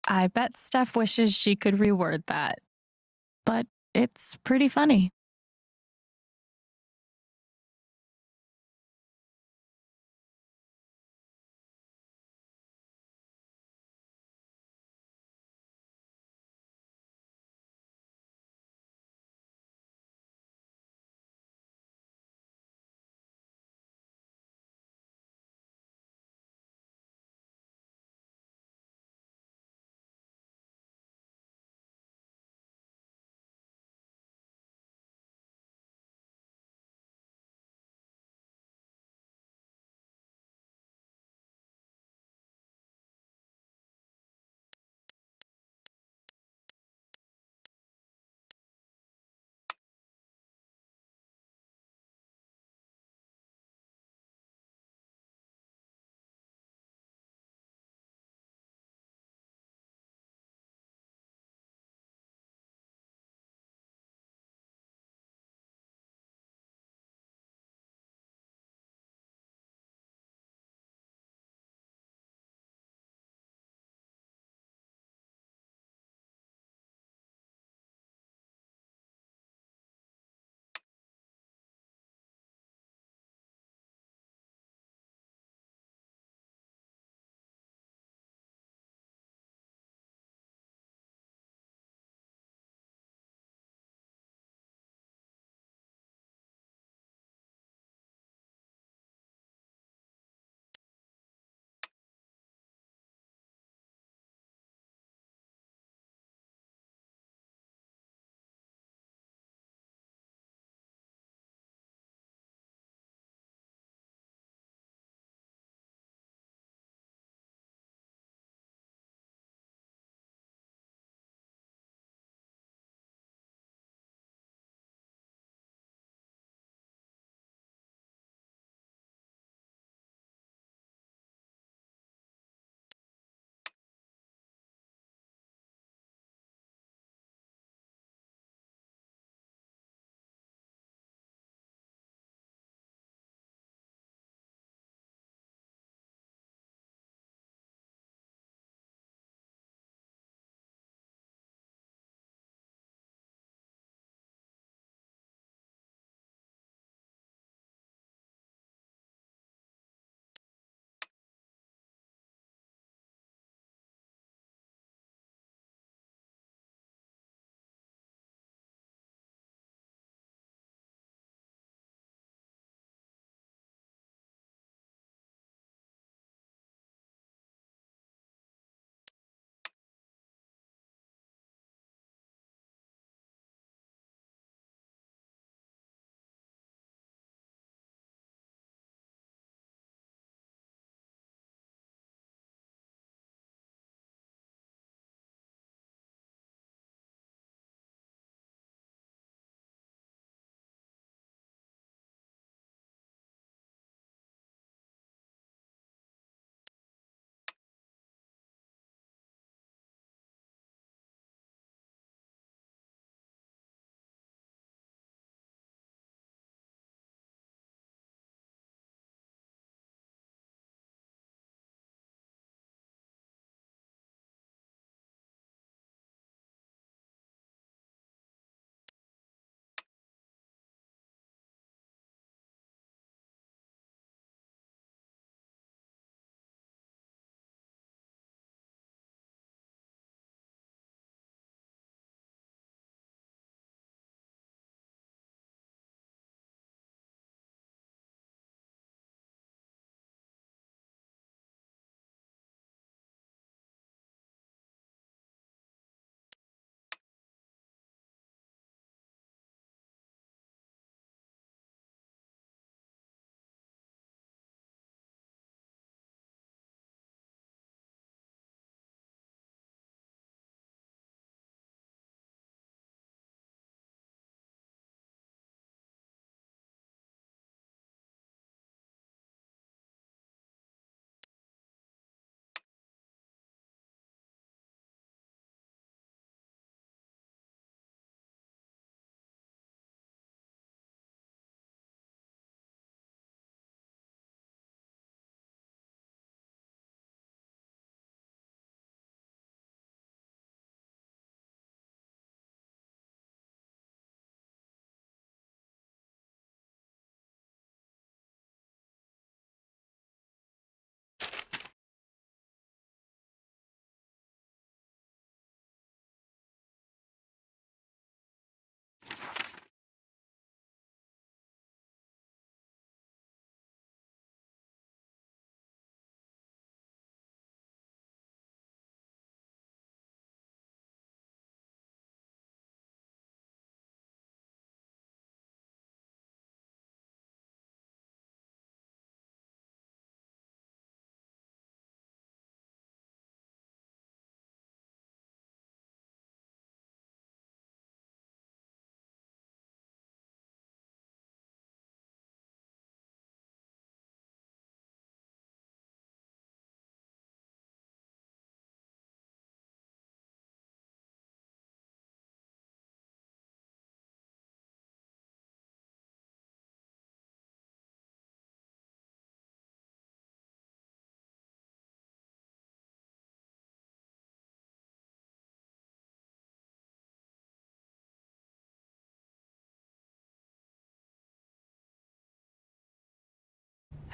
I bet Steph wishes she could reword that. But it's pretty funny.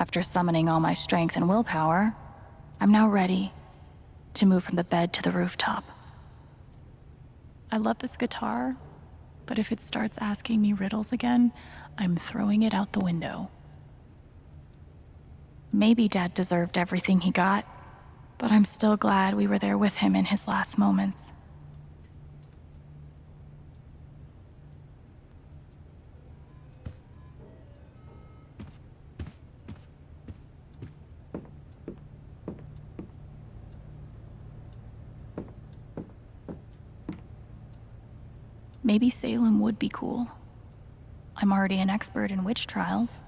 After summoning all my strength and willpower, I'm now ready to move from the bed to the rooftop. I love this guitar, but if it starts asking me riddles again, I'm throwing it out the window. Maybe Dad deserved everything he got, but I'm still glad we were there with him in his last moments. Maybe Salem would be cool. I'm already an expert in witch trials.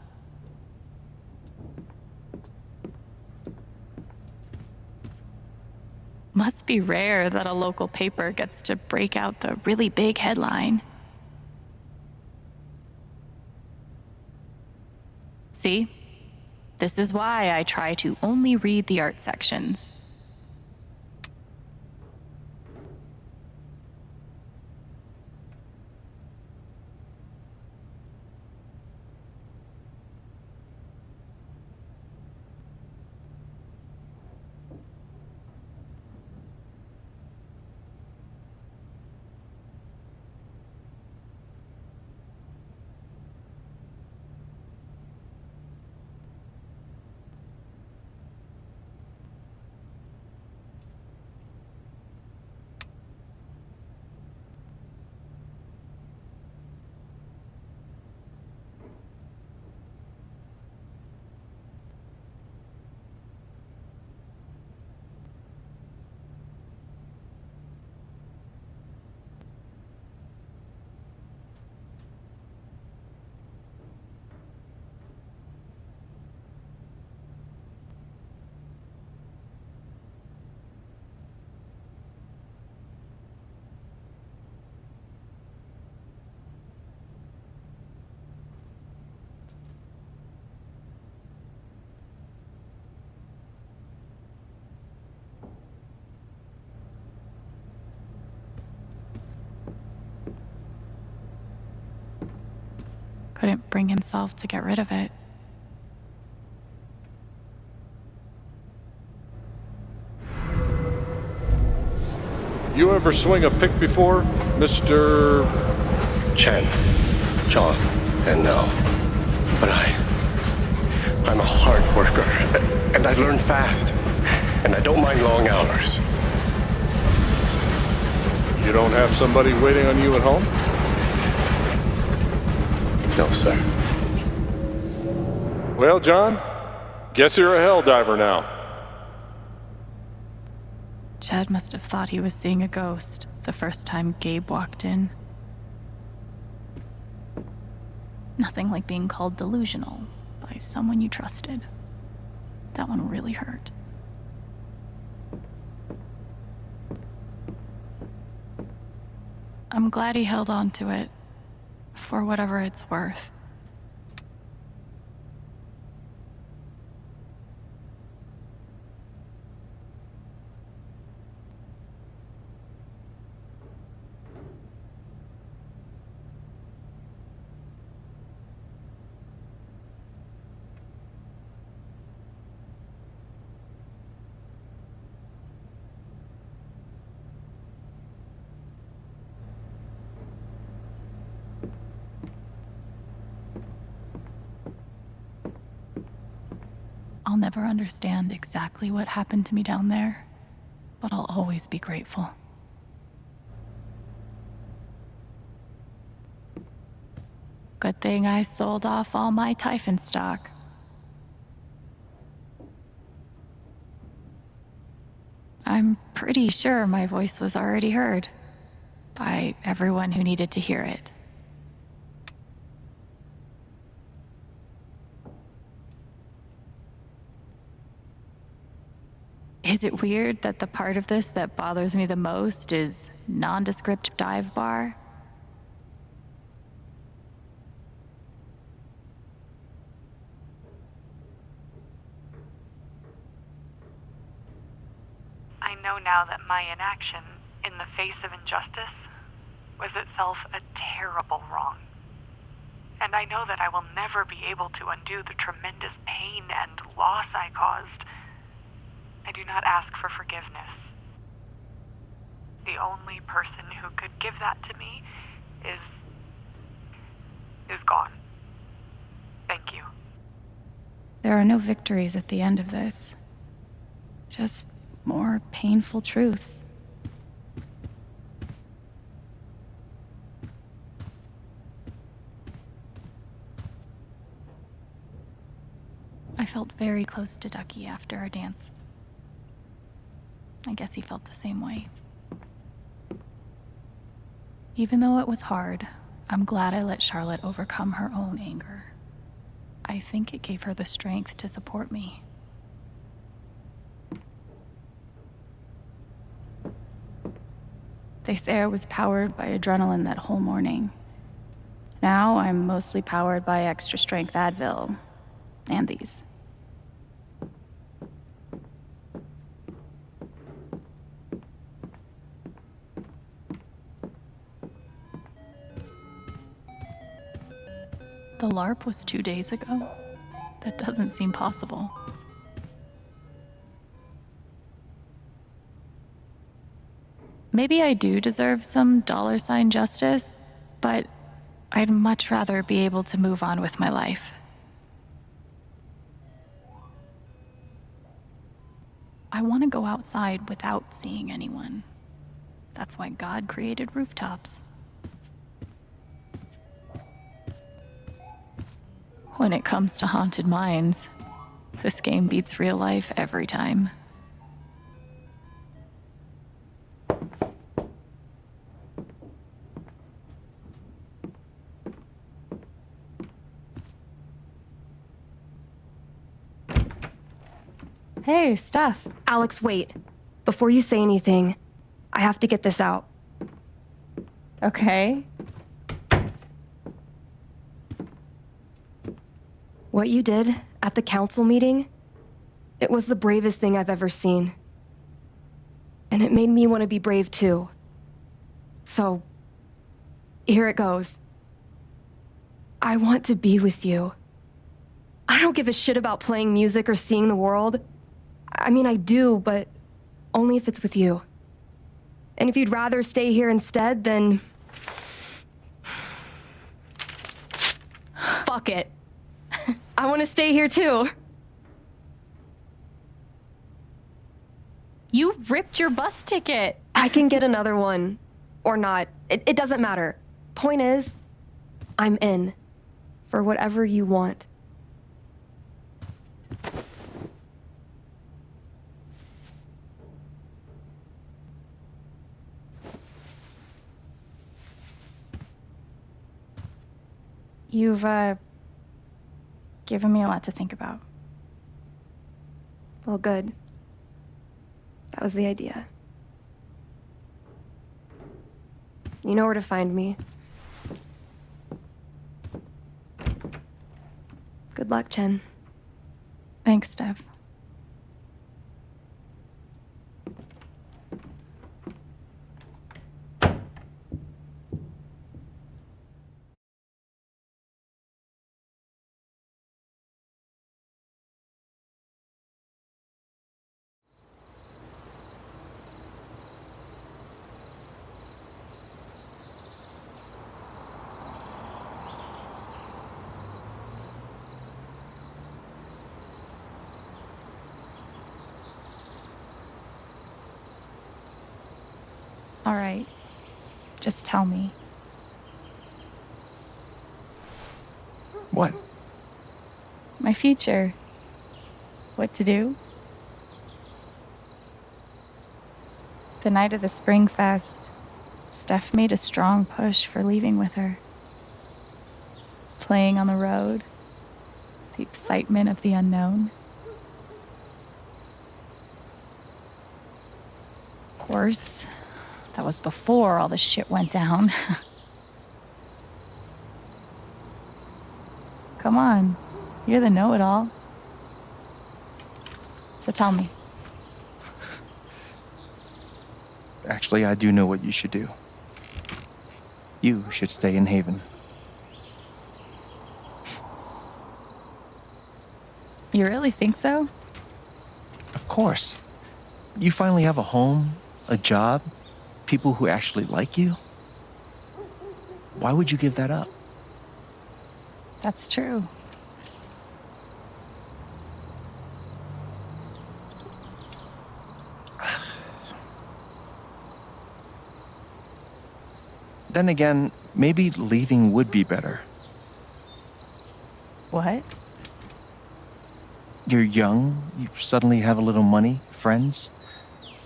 Must be rare that a local paper gets to break out the really big headline. See? This is why I try to only read the art sections. Couldn't bring himself to get rid of it. You ever swing a pick before, Mr. Chen, John, and no. But I'm a hard worker, and I learn fast, and I don't mind long hours. You don't have somebody waiting on you at home? No, sir. Well, John, guess you're a hell diver now. Chad must have thought he was seeing a ghost the first time Gabe walked in. Nothing like being called delusional by someone you trusted. That one really hurt. I'm glad he held on to it, for whatever it's worth. I'll never understand exactly what happened to me down there, but I'll always be grateful. Good thing I sold off all my Typhon stock. I'm pretty sure my voice was already heard by everyone who needed to hear it. Is it weird that the part of this that bothers me the most is nondescript dive bar? I know now that my inaction, in the face of injustice, was itself a terrible wrong. And I know that I will never be able to undo the tremendous pain and for forgiveness. The only person who could give that to me is gone. Thank you. There are no victories at the end of this. Just more painful truths. I felt very close to Ducky after our dance. I guess he felt the same way. Even though it was hard, I'm glad I let Charlotte overcome her own anger. I think it gave her the strength to support me. They say I was powered by adrenaline that whole morning. Now I'm mostly powered by extra strength Advil and these. The LARP was 2 days ago? That doesn't seem possible. Maybe I do deserve some $ justice, but I'd much rather be able to move on with my life. I want to go outside without seeing anyone. That's why God created rooftops. When it comes to haunted mines, this game beats real life every time. Hey, Steph. Alex, wait. Before you say anything, I have to get this out. Okay. What you did at the council meeting, it was the bravest thing I've ever seen. And it made me want to be brave too. So, here it goes. I want to be with you. I don't give a shit about playing music or seeing the world. I mean, I do, but only if it's with you. And if you'd rather stay here instead, then... fuck it. I want to stay here too. You ripped your bus ticket. I can get another one. Or not. It doesn't matter. Point is, I'm in. For whatever you want. You've, given me a lot to think about. Well, good. That was the idea. You know where to find me. Good luck, Chen. Thanks, Steph. All right. Just tell me. What? My future. What to do? The night of the Spring Fest, Steph made a strong push for leaving with her. Playing on the road, the excitement of the unknown. Of course, that was before all the shit went down. Come on, you're the know-it-all. So tell me. Actually, I do know what you should do. You should stay in Haven. You really think so? Of course. You finally have a home, a job, people who actually like you. Why would you give that up? That's true. Then again, maybe leaving would be better. What? You're young, you suddenly have a little money, friends.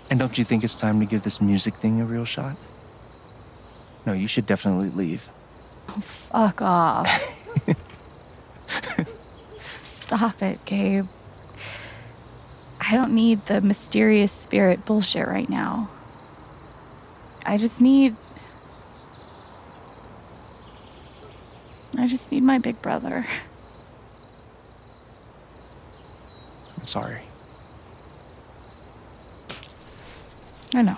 And don't you think it's time to give this music thing a real shot? No, you should definitely leave. Oh, fuck off. Stop it, Gabe. I don't need the mysterious spirit bullshit right now. I just need my big brother. I'm sorry. I know.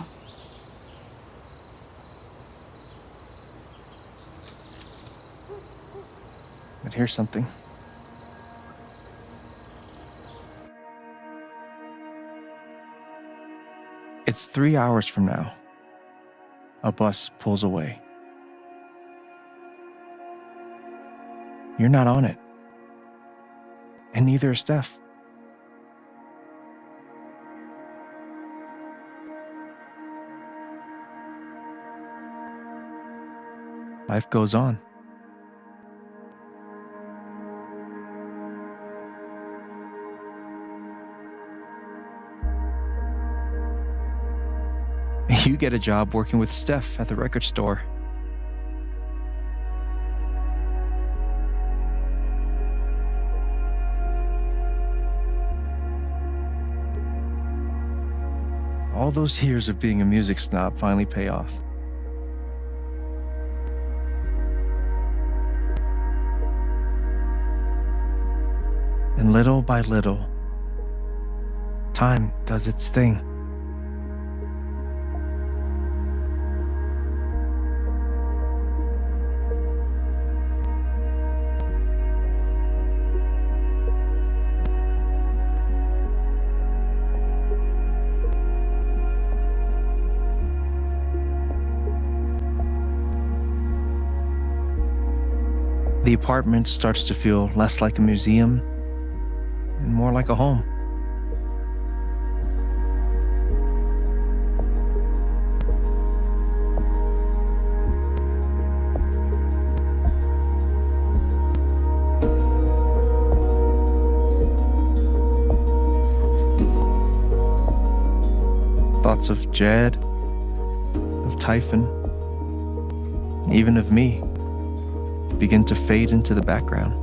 But here's something. It's 3 hours from now. A bus pulls away. You're not on it. And neither is Steph. Life goes on. You get a job working with Steph at the record store. All those years of being a music snob finally pay off. And little by little, time does its thing. The apartment starts to feel less like a museum and more like a home. Thoughts of Jed, of Typhon, even of me begin to fade into the background.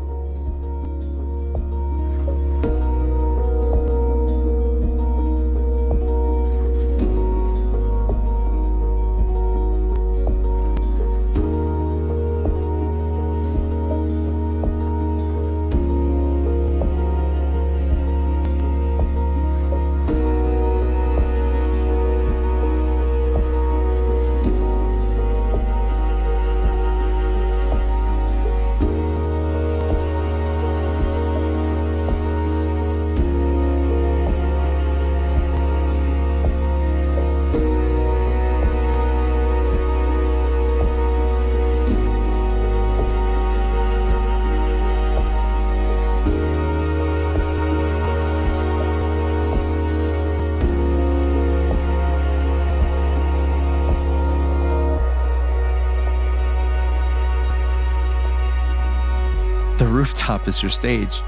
The rooftop is your stage.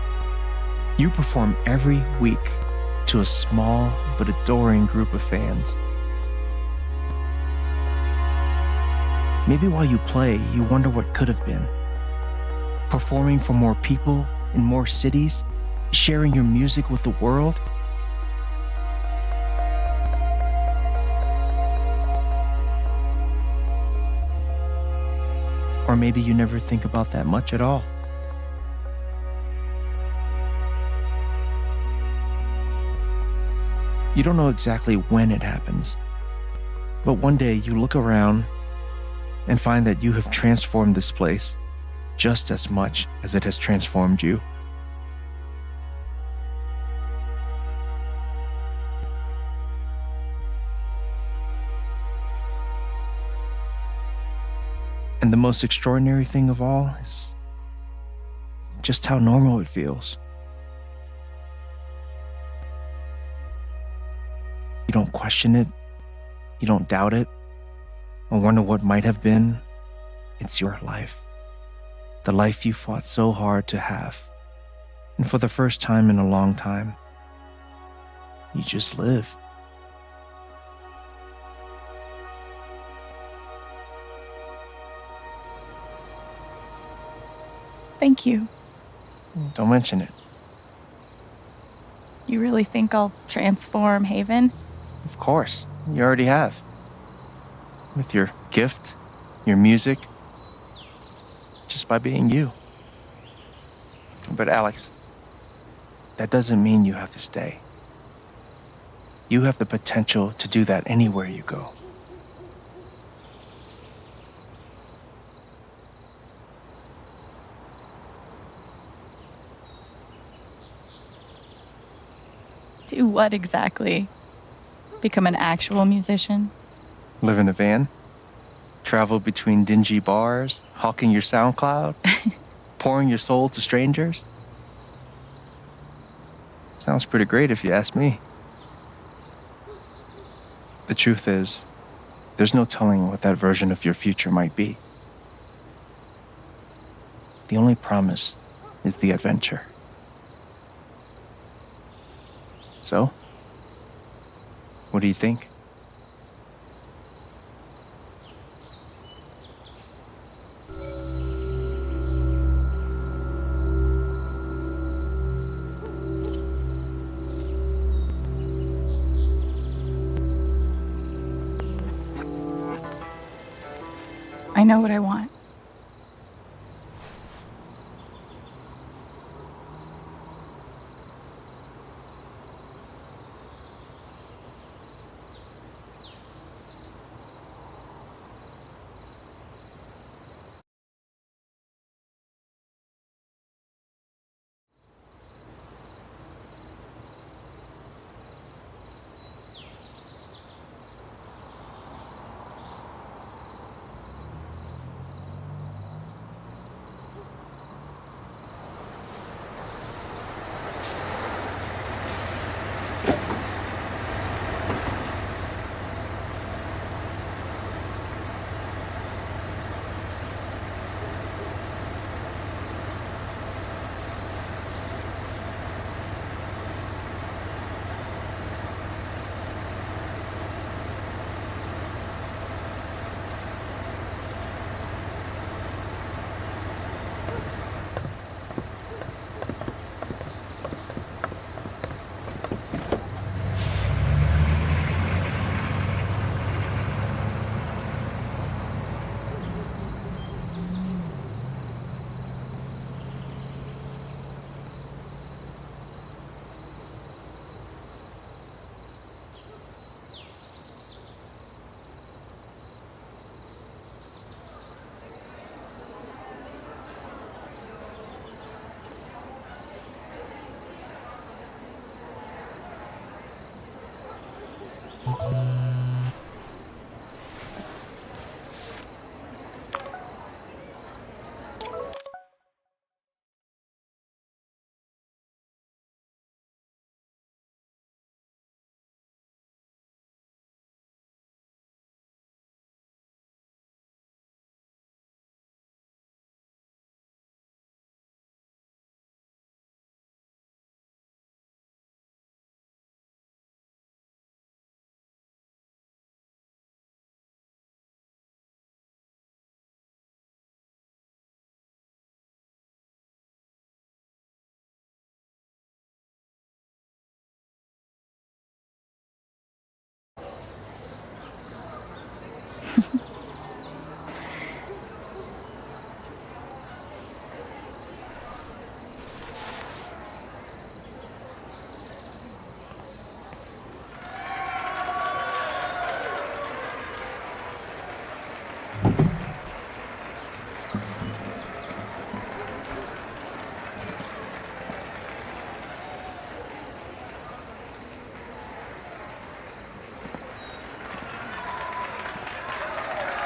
You perform every week to a small but adoring group of fans. Maybe while you play, you wonder what could have been. Performing for more people in more cities, sharing your music with the world. Or maybe you never think about that much at all. You don't know exactly when it happens, but one day you look around and find that you have transformed this place just as much as it has transformed you. And the most extraordinary thing of all is just how normal it feels. You don't question it. You don't doubt it or wonder what might have been. It's your life. The life you fought so hard to have. And for the first time in a long time, you just live. Thank you. Don't mention it. You really think I'll transform Haven? Of course, you already have. With your gift, your music, just by being you. But Alex, that doesn't mean you have to stay. You have the potential to do that anywhere you go. Do what exactly? Become an actual musician? Live in a van, travel between dingy bars, hawking your SoundCloud, pouring your soul to strangers. Sounds pretty great if you ask me. The truth is, there's no telling what that version of your future might be. The only promise is the adventure. So, what do you think? I know what I want.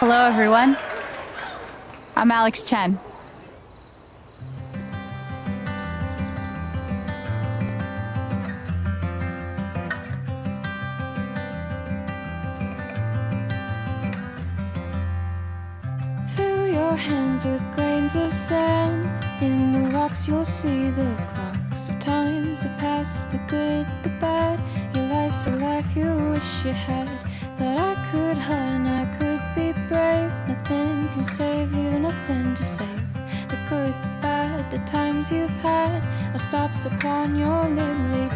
Hello, everyone. I'm Alex Chen. Fill your hands with grains of sand. In the rocks you'll see the clocks of times that pass, the good, the bad. Your life's a life you wish you had. That I could hide, I could be brave. Nothing can save you, nothing to save. The good, the bad, the times you've had are stops upon your lily